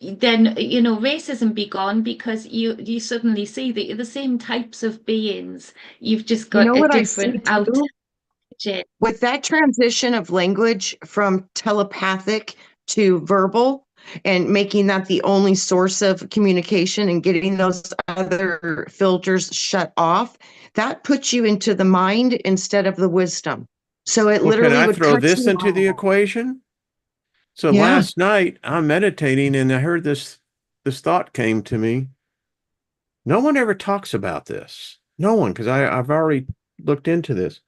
then racism be gone, because you suddenly see that you're the same types of beings. You've just You know got a what I see different too? outfit. With that transition of language from telepathic to verbal and making that the only source of communication and getting those other filters shut off, that puts you into the mind instead of the wisdom. So it well, can literally I would throw cut this you into the off. equation? So Yeah. last night I'm meditating and I heard this thought came to me. No one ever talks about this. No one, because I've already looked into this.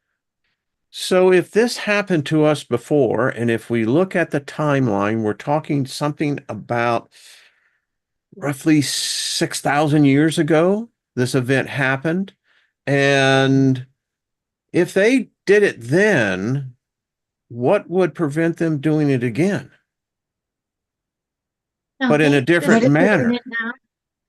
So if this happened to us before, and if we look at the timeline, we're talking something about roughly 6,000 years ago, this event happened. And if they did it then, what would prevent them doing it again, but in a Nothing. They're different But still if it, doing manner? it now.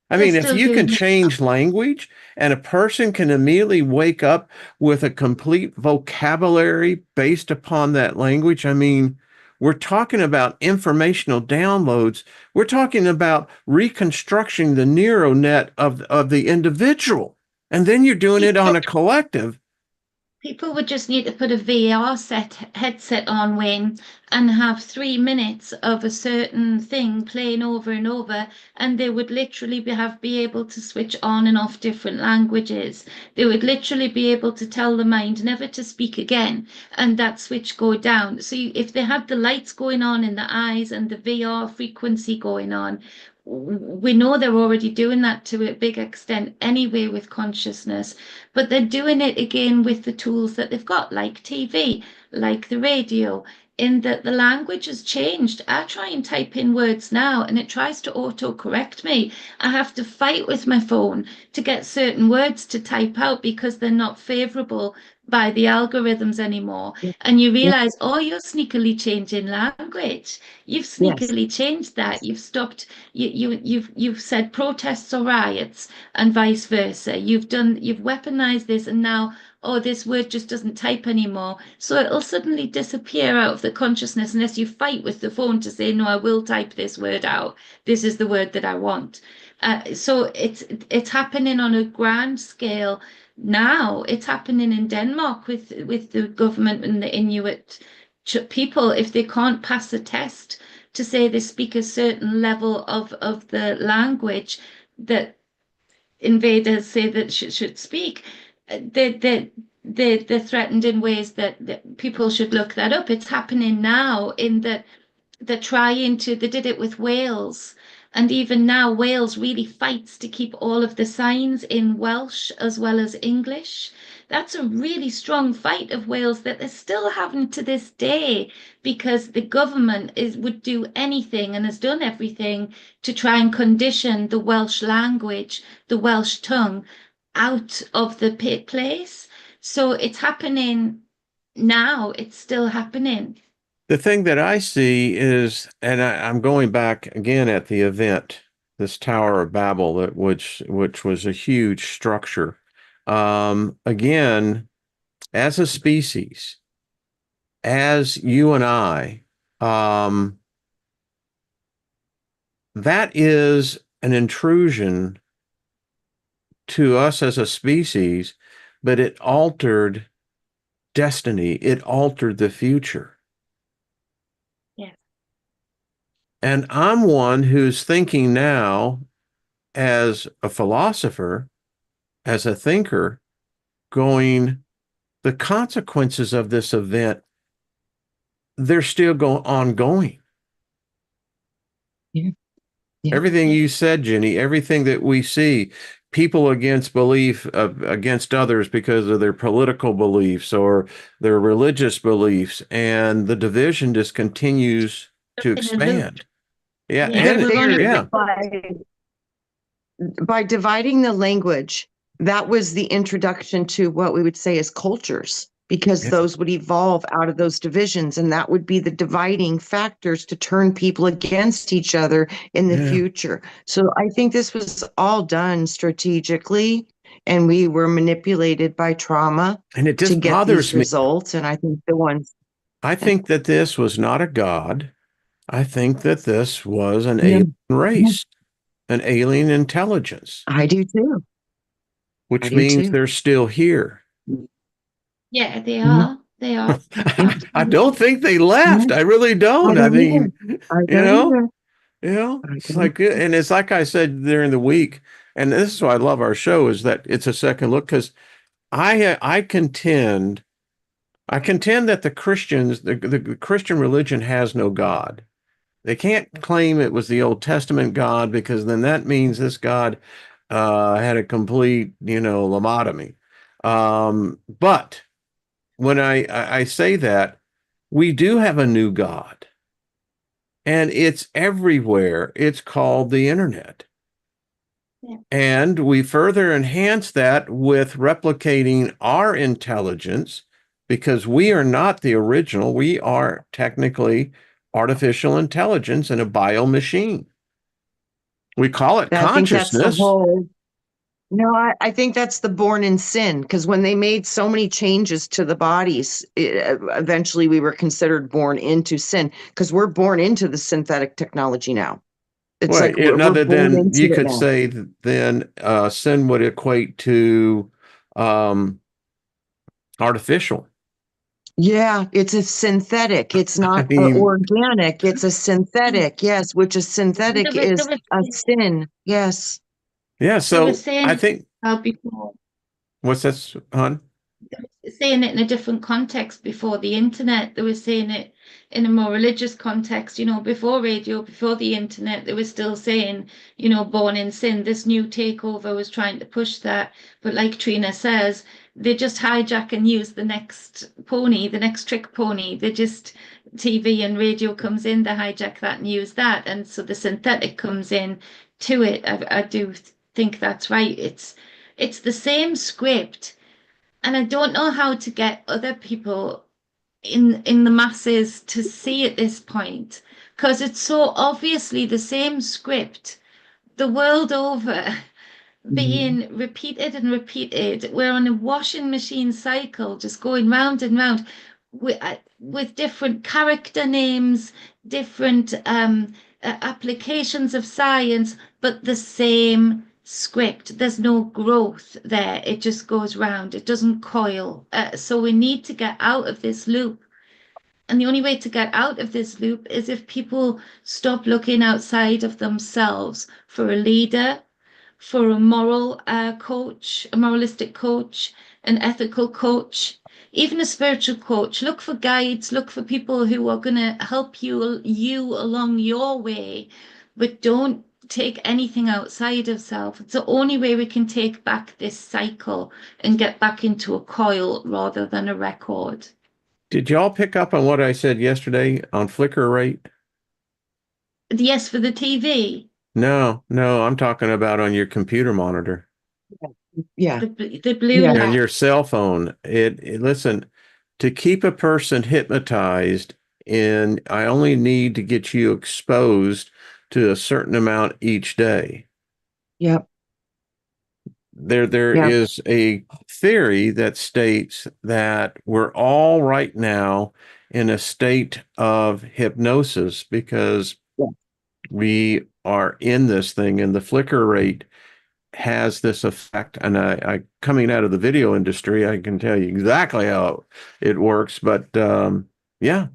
I They're mean, if still you can doing it. change language and a person can immediately wake up with a complete vocabulary based upon that language, I mean, we're talking about informational downloads. We're talking about reconstructing the neural net of the individual. And then you're doing it on People a collective. People would just need to put a VR headset on, Wayne, and have 3 minutes of a certain thing playing over and over, and they would literally be able to switch on and off different languages. They would literally be able to tell the mind never to speak again, and that switch go down. So if they had the lights going on in the eyes and the VR frequency going on, we know they're already doing that to a big extent anyway with consciousness, but they're doing it again with the tools that they've got, like TV, like the radio, in that the language has changed. I try and type in words now and it tries to auto-correct me. I have to fight with my phone to get certain words to type out because they're not favorable by the algorithms anymore. And you yeah, realize, oh, you're sneakily changing language. You've yes, sneakily changed that. You've stopped, you've said protests or riots and vice versa. You've weaponized this, and now, oh, this word just doesn't type anymore. So it'll suddenly disappear out of the consciousness unless you fight with the phone to say, no, I will type this word out. This is the word that I want. So it's happening on a grand scale now. It's happening in Denmark with the government and the Inuit people. If they can't pass a test to say they speak a certain level of the language that invaders say that should speak, they're threatened in ways that people should look that up. It's happening now in that they did it with Wales. And even now, Wales really fights to keep all of the signs in Welsh as well as English. That's a really strong fight of Wales that they're still having to this day, because the government would do anything and has done everything to try and condition the Welsh language, the Welsh tongue, out of the place. So it's happening now. It's still happening. The thing that I see is, and I'm going back again at the event, this Tower of Babel, which was a huge structure. Again, as a species, as you and I, that is an intrusion to us as a species, but it altered destiny. It altered the future. Yes. And I'm one who's thinking now as a philosopher, as a thinker, going, the consequences of this event, they're still ongoing. yeah, yeah. Everything you said, Jenny, everything that we see, people against belief against others because of their political beliefs or their religious beliefs, and the division just continues to In a loop. expand. Yeah, Yeah, and The we're on fear a yeah, by dividing the language, that was the introduction to what we would say as cultures, because yeah, those would evolve out of those divisions, and that would be the dividing factors to turn people against each other in the yeah. future. So I think this was all done strategically, and we were manipulated by trauma And it to just get these bothers me. results. And I think the ones, I think that this was not a god. I think that this was an yeah, alien race, an alien intelligence, I do too. I which do means too. they're still here. Yeah, they Mhm. are. They are. Yeah, I don't think they yeah. left. I really I don't. I don't either. mean, I you don't know, either. I it's don't. like, and it's like I said during the week, and this is why I love our show is that it's a second look because I contend that the Christians, the Christian religion has no God. They can't claim it was the Old Testament God because then that means this God had a complete, lobotomy. But when I say that, we do have a new God, and it's everywhere. It's called the internet. Yeah. And we further enhance that with replicating our intelligence because we are not the original. We are technically artificial intelligence in a bio machine. We call it I think that's the consciousness. whole. No, I think that's the born in sin, because when they made so many changes to the bodies, eventually we were considered born into sin because we're born into the synthetic technology now. It's Well, like we're other born than into you it could now. say then sin would equate to um, artificial. Yeah, it's a synthetic. It's I not mean, organic. It's a synthetic. Yes, which is synthetic They is were, a sin. Yes. yeah. they were So I saying think how before. what's this, hon? Saying it in a different context before the internet. They were saying it in a more religious context, before radio, before the internet, they were still saying, born in sin. This new takeover was trying to push that. But like Trina says, they just hijack and use the next pony, the next trick pony. They just, TV and radio comes in, they hijack that and use that. And so the synthetic comes in to it. I do think that's right. It's the same script, and I don't know how to get other people in the masses to see at this point, because it's so obviously the same script the world over, Mhm. being repeated and repeated. We're on a washing machine cycle, just going round and round with different character names, different applications of science, but the same script. There's no growth there. It just goes round. It doesn't coil. So we need to get out of this loop. And the only way to get out of this loop is if people stop looking outside of themselves for a leader, for a moral coach, a moralistic coach, an ethical coach, even a spiritual coach. Look for guides, look for people who are going to help you along your way, but don't take anything outside of self. It's the only way we can take back this cycle and get back into a coil rather than a record. Did y'all pick up on what I said yesterday on flicker rate? Yes, for the TV, No, no, I'm talking about on your computer monitor Yeah. the blue Yeah. and light. your cell phone. Listen, to keep a person hypnotized, and I only need to get you exposed to a certain amount each day. Yep. There Yep. is a theory that states that we're all right now in a state of hypnosis because Yeah. we are in this thing, and the flicker rate has this effect. And I coming out of the video industry, I can tell you exactly how it works. But yeah,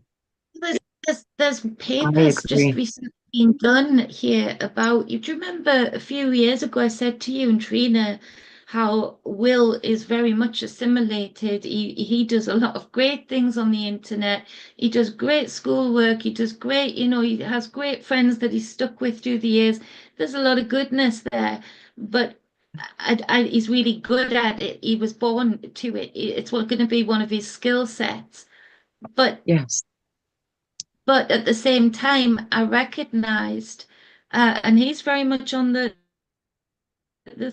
There's I papers just agree. recently being done here about you. Do you remember a few years ago I said to you and Trina how Will is very much assimilated. He does a lot of great things on the internet. He does great schoolwork. He does great, he has great friends that he's stuck with through the years. There's a lot of goodness there. But he's really good at it. He was born to it. It's going to be one of his skill sets. But Yes. but at the same time, I recognized, and he's very much on the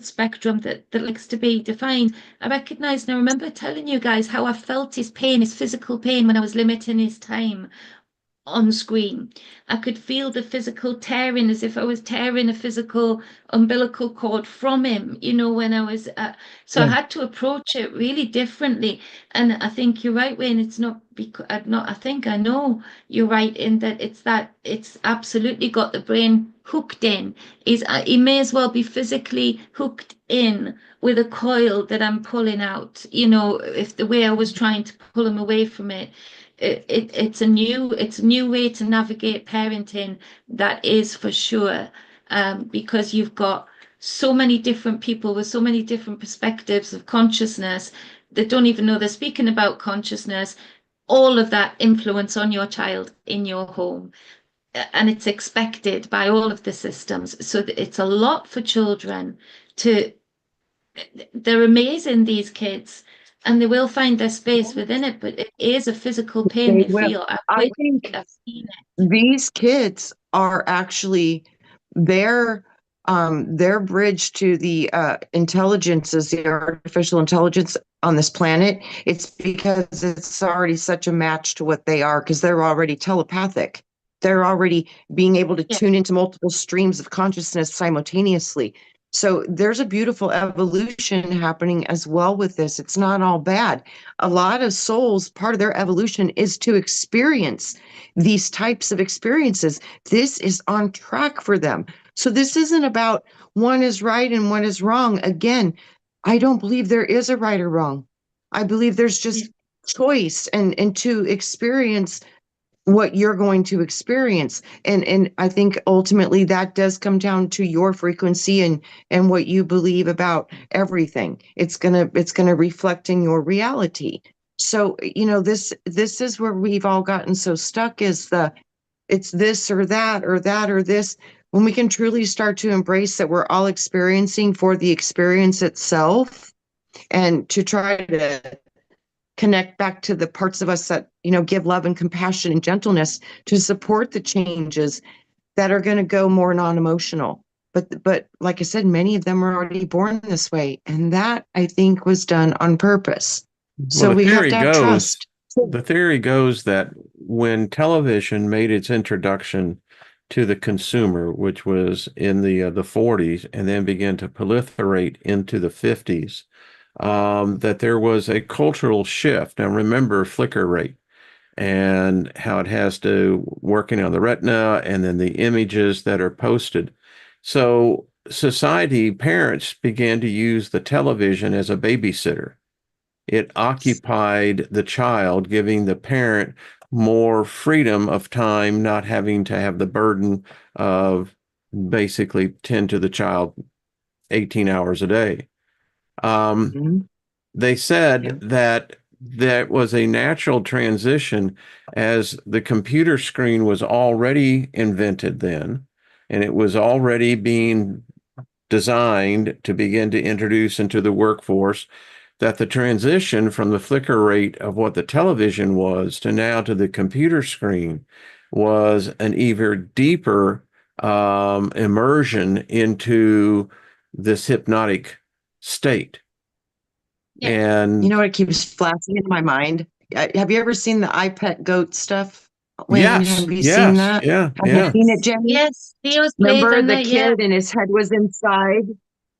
spectrum that likes to be defined. I recognized, and I remember telling you guys how I felt his pain, his physical pain, when I was limiting his time on screen. I could feel the physical tearing as if I was tearing a physical umbilical cord from him, when I was, so I Yeah. had to approach it really differently. And I think you're right, Wayne. It's not because I think I know you're right in that it's absolutely got the brain hooked in. He may as well be physically hooked in with a coil that I'm pulling out, if the way I was trying to pull him away from it. It's a new way to navigate parenting, that is for sure, because you've got so many different people with so many different perspectives of consciousness that don't even know they're speaking about consciousness, all of that influence on your child in your home. And it's expected by all of the systems. So it's a lot for children to, they're amazing, these kids, and they will find their space within it, but it is a physical pain They they will. feel. I've I witnessed think it, I've seen it. these kids are actually their their bridge to the intelligences, the artificial intelligence on this planet. It's because it's already such a match to what they are, because they're already telepathic. They're already being able to Yeah, tune into multiple streams of consciousness simultaneously. So there's a beautiful evolution happening as well with this. It's not all bad. A lot of souls, part of their evolution is to experience these types of experiences. This is on track for them. So this isn't about one is right and one is wrong. Again, I don't believe there is a right or wrong. I believe there's yeah, just choice and to experience what you're going to experience. And I think ultimately that does come down to your frequency and what you believe about everything. It's gonna reflect in your reality. So, this is where we've all gotten so stuck, is it's this or that or that or this. When we can truly start to embrace that we're all experiencing for the experience itself, and to try to connect back to the parts of us that, give love and compassion and gentleness to support the changes that are going to go more non-emotional. But like I said, many of them are already born this way, and that, I think, was done on purpose. Well, So we have to have trust. the theory goes that when television made its introduction to the consumer, which was in the 40s, and then began to proliferate into the 50s, that there was a cultural shift. Now, remember flicker rate and how it has to working on the retina and then the images that are posted. So society, parents began to use the television as a babysitter. It occupied the child, giving the parent more freedom of time, not having to have the burden of basically tend to the child 18 hours a day. Um, Mhm. they Yeah. said that that was a natural transition as the computer screen was already invented then, and it was already being designed to begin to introduce into the workforce, that the transition from the flicker rate of what the television was to now to the computer screen was an even deeper immersion into this hypnotic state. yeah, You know And what keeps flashing in my mind? Have you ever seen the I Pet Goat stuff? Wayne, yes, have you seen yes, that? yeah, Have you yeah. seen it, yes, Jenny? yes. Theo's played Remember on the that, yeah. kid and his head was inside?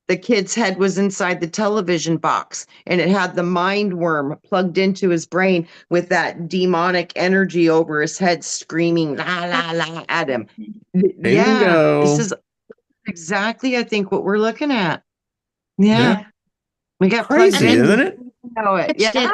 The kid's head was inside the television box, and it had the mind worm plugged into his brain with that demonic energy over his head screaming la la la at him. Yeah, this Bingo. is exactly, I think, what we're looking at. Yeah, Yeah. we got plugged And Crazy, in. isn't We it? didn't know it. pushed Yeah. it.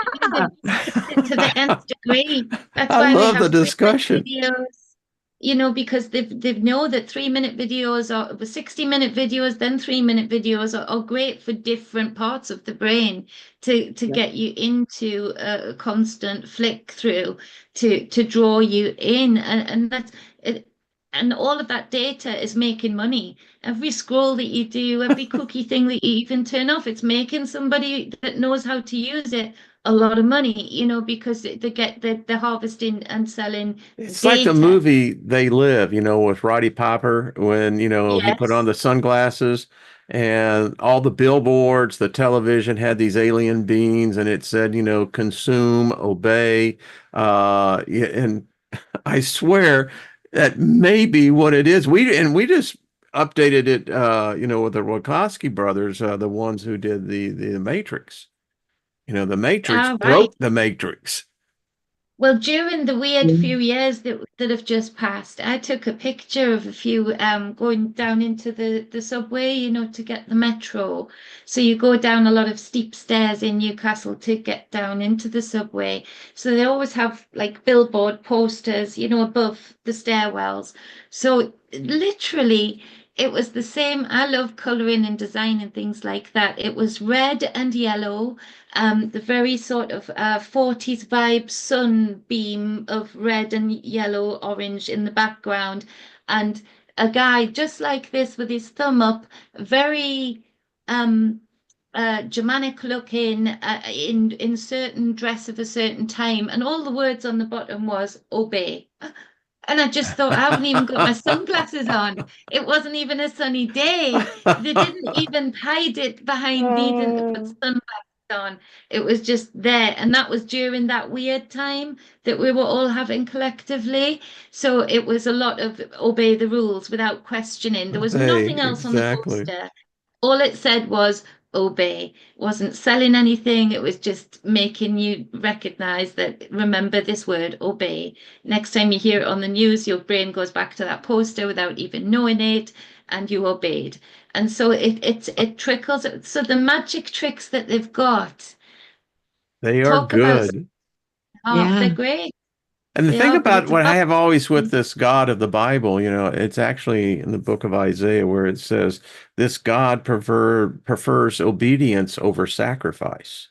They've pushed it to the nth degree. That's I why we love the have 3-minute discussion. videos, because they know that 3-minute videos or 60-minute videos, then 3-minute videos are great for different parts of the brain to Yeah. get you into a constant flick through to draw you in. And that's it. and all of that data is making money. Every scroll that you do, every cookie thing that you even turn off, it's making somebody that knows how to use it a lot of money, because they get the harvesting and selling It's like the data. movie They Live, with Roddy Piper when, he put on Yes. the sunglasses and all the billboards, the television had these alien beings and it said, consume, obey. Yeah, and I swear that may be what it is. We just updated it, with the Wachowski brothers, the ones who did the Matrix. The Matrix Ah, right. broke the Matrix. Well, during the weird Yeah. few years that have just passed, I took a picture of a few going down into the subway, to get the metro. So you go down a lot of steep stairs in Newcastle to get down into the subway. So they always have like billboard posters, above the stairwells. So literally, it was the same. I love coloring and design and things like that. It was red and yellow, the very sort of 40s vibe sunbeam of red and yellow, orange in the background, and a guy just like this with his thumb up, very um, Germanic looking, in certain dress of a certain time, and all the words on the bottom was obey. And I just thought, I haven't even got my sunglasses on. It wasn't even a sunny day. They didn't even hide it behind needing to put sunglasses on. It was just there. And that was during that weird time that we were all having collectively. So it was a lot of obey the rules without questioning. There was Obey, nothing else on the exactly. poster. All it said was obey. It wasn't selling anything. It was just making you recognize that, remember this word, obey. Next time you hear it on the news, your brain goes back to that poster without even knowing it, and you obeyed. And so it trickles. So the magic tricks that they've got, They are talk about good. art, Yeah. they're great. And the They thing are, but about it's what I about have always with this God of the Bible, it's actually in the book of Isaiah where it says this God prefers obedience over sacrifice.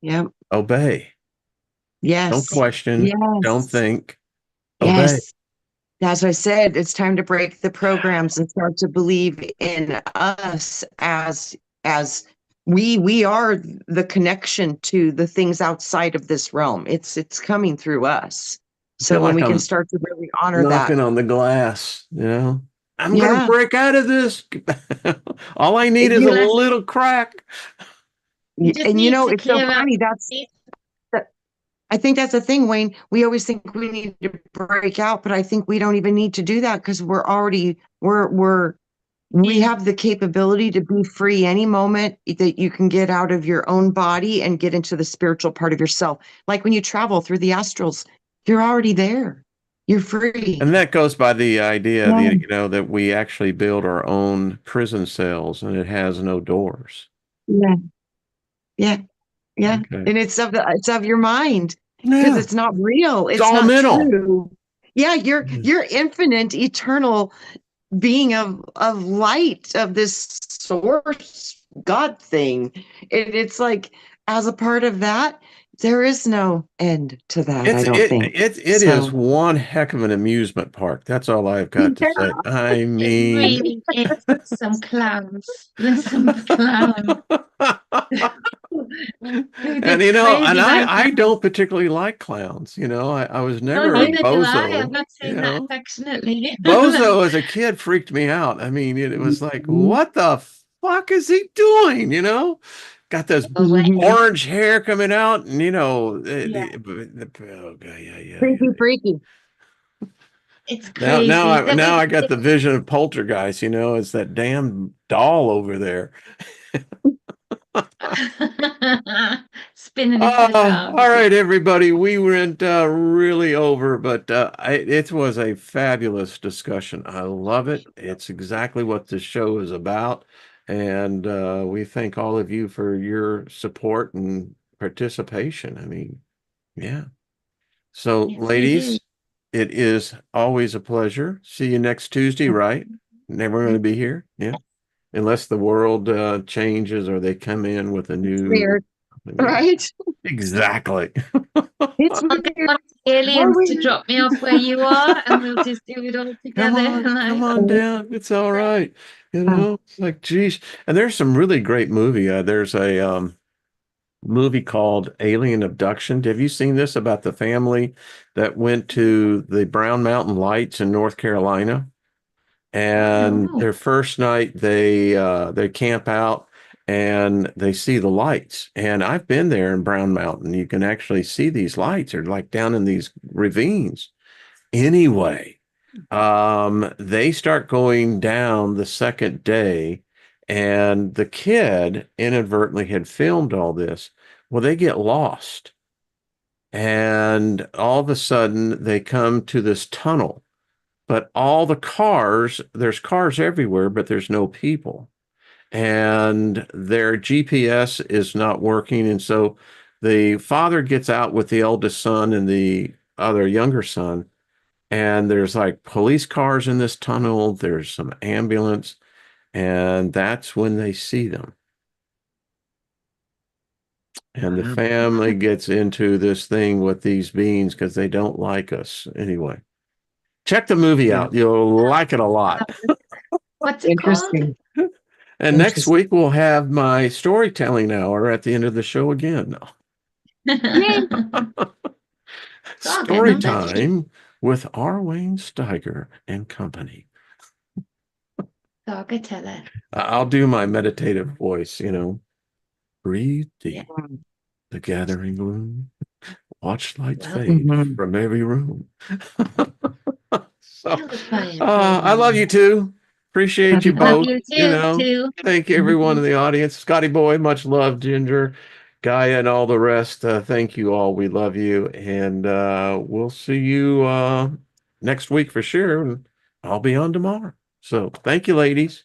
Yep. Obey. Don't Yes. question. Don't Yes. think. Obey. Yes. As I said, it's time to break the programs and start to believe in us as we are the connection to the things outside of this realm. It's coming through us. I feel So when like we can I'm start to really honor that. knocking on the glass. I'm gonna Yeah. break out of this. All I need is a You little crack. you just and need to it's so clear out. funny. I think that's the thing, Wayne. We always think we need to break out, but I think we don't even need to do that because we In. have the capability to be free any moment that you can get out of your own body and get into the spiritual part of yourself. Like when you travel through the astrals, you're already there. You're free. And that goes by the idea Yeah, that we actually build our own prison cells and it has no doors. yeah, yeah, yeah. Okay. And it's of your mind because Yeah. it's not real. It's It's all not mental. true. Yeah, you're infinite, eternal being of light of this source God thing. It's like as a part of that, there is no end to that, I It's don't it think. it it is So one heck of an amusement park. That's all I've got to say. yeah. I It mean, really is some clowns. There's some clowns who and did and crazy I things. don't particularly like clowns. I was No, never a neither do I. I'm bozo. not saying that affectionately. Bozo as a kid freaked me out. I mean, it was like, what the fuck is he doing? Got this Oh, well, orange hair coming out, and yeah, oh god, yeah, yeah, yeah. Freaky, freaky. it's Now, now crazy. I now I got the vision of Poltergeist. It's that damn doll over there. Spinning its head All round. right, everybody. We went really over, but it was a fabulous discussion. I love it. It's exactly what this show is about. And we thank all of you for your support and participation. I mean, yeah. So, Yes, we do. ladies, it is always a pleasure. See you next Tuesday, right? Never going to be here. Yeah. Unless the world changes or they come in with a new Weird. Right? Exactly. It's I'll get weird. one of the Were aliens to we? drop me off where you are, and we'll just do it all together. Come Like, on down. It's all right. Oh, It's like, geez. And there's some really great movie. There's a movie called Alien Abduction. Have you seen this about the family that went to the Brown Mountain Lights in North Carolina? And no. their first night they camp out and they see the lights. And I've been there in Brown Mountain. You can actually see these lights. They're like down in these ravines. Anyway, they start going down the second day, and the kid inadvertently had filmed all this. Well, they get lost, and all of a sudden they come to this tunnel, but all the cars, there's cars everywhere, but there's no people. And their GPS is not working. And so the father gets out with the eldest son and the other younger son, and there's like police cars in this tunnel, there's some ambulance, and that's when they see them. And the wow. family gets into this thing with these beings because they don't like us. Anyway, check the movie Yeah. out. You'll like it a lot. What's it called? Interesting. And next Interesting. week we'll have my storytelling hour at the end of the show again. Yay. Oh, Story getting on that sheet. time with R. Wayne Steiger and company. Saga teller. I'll do my meditative voice, breathe Yeah. deep, the gathering gloom, watch lights Well, fade Mhm. from every room. So, tell us about it, I love you too. Appreciate you Love both. you too. Thank everyone in the audience. Scotty Boy, much love. Ginger, Gaia, and all the rest. Thank you all. We love you. And we'll see you next week for sure. And I'll be on tomorrow. So thank you, ladies.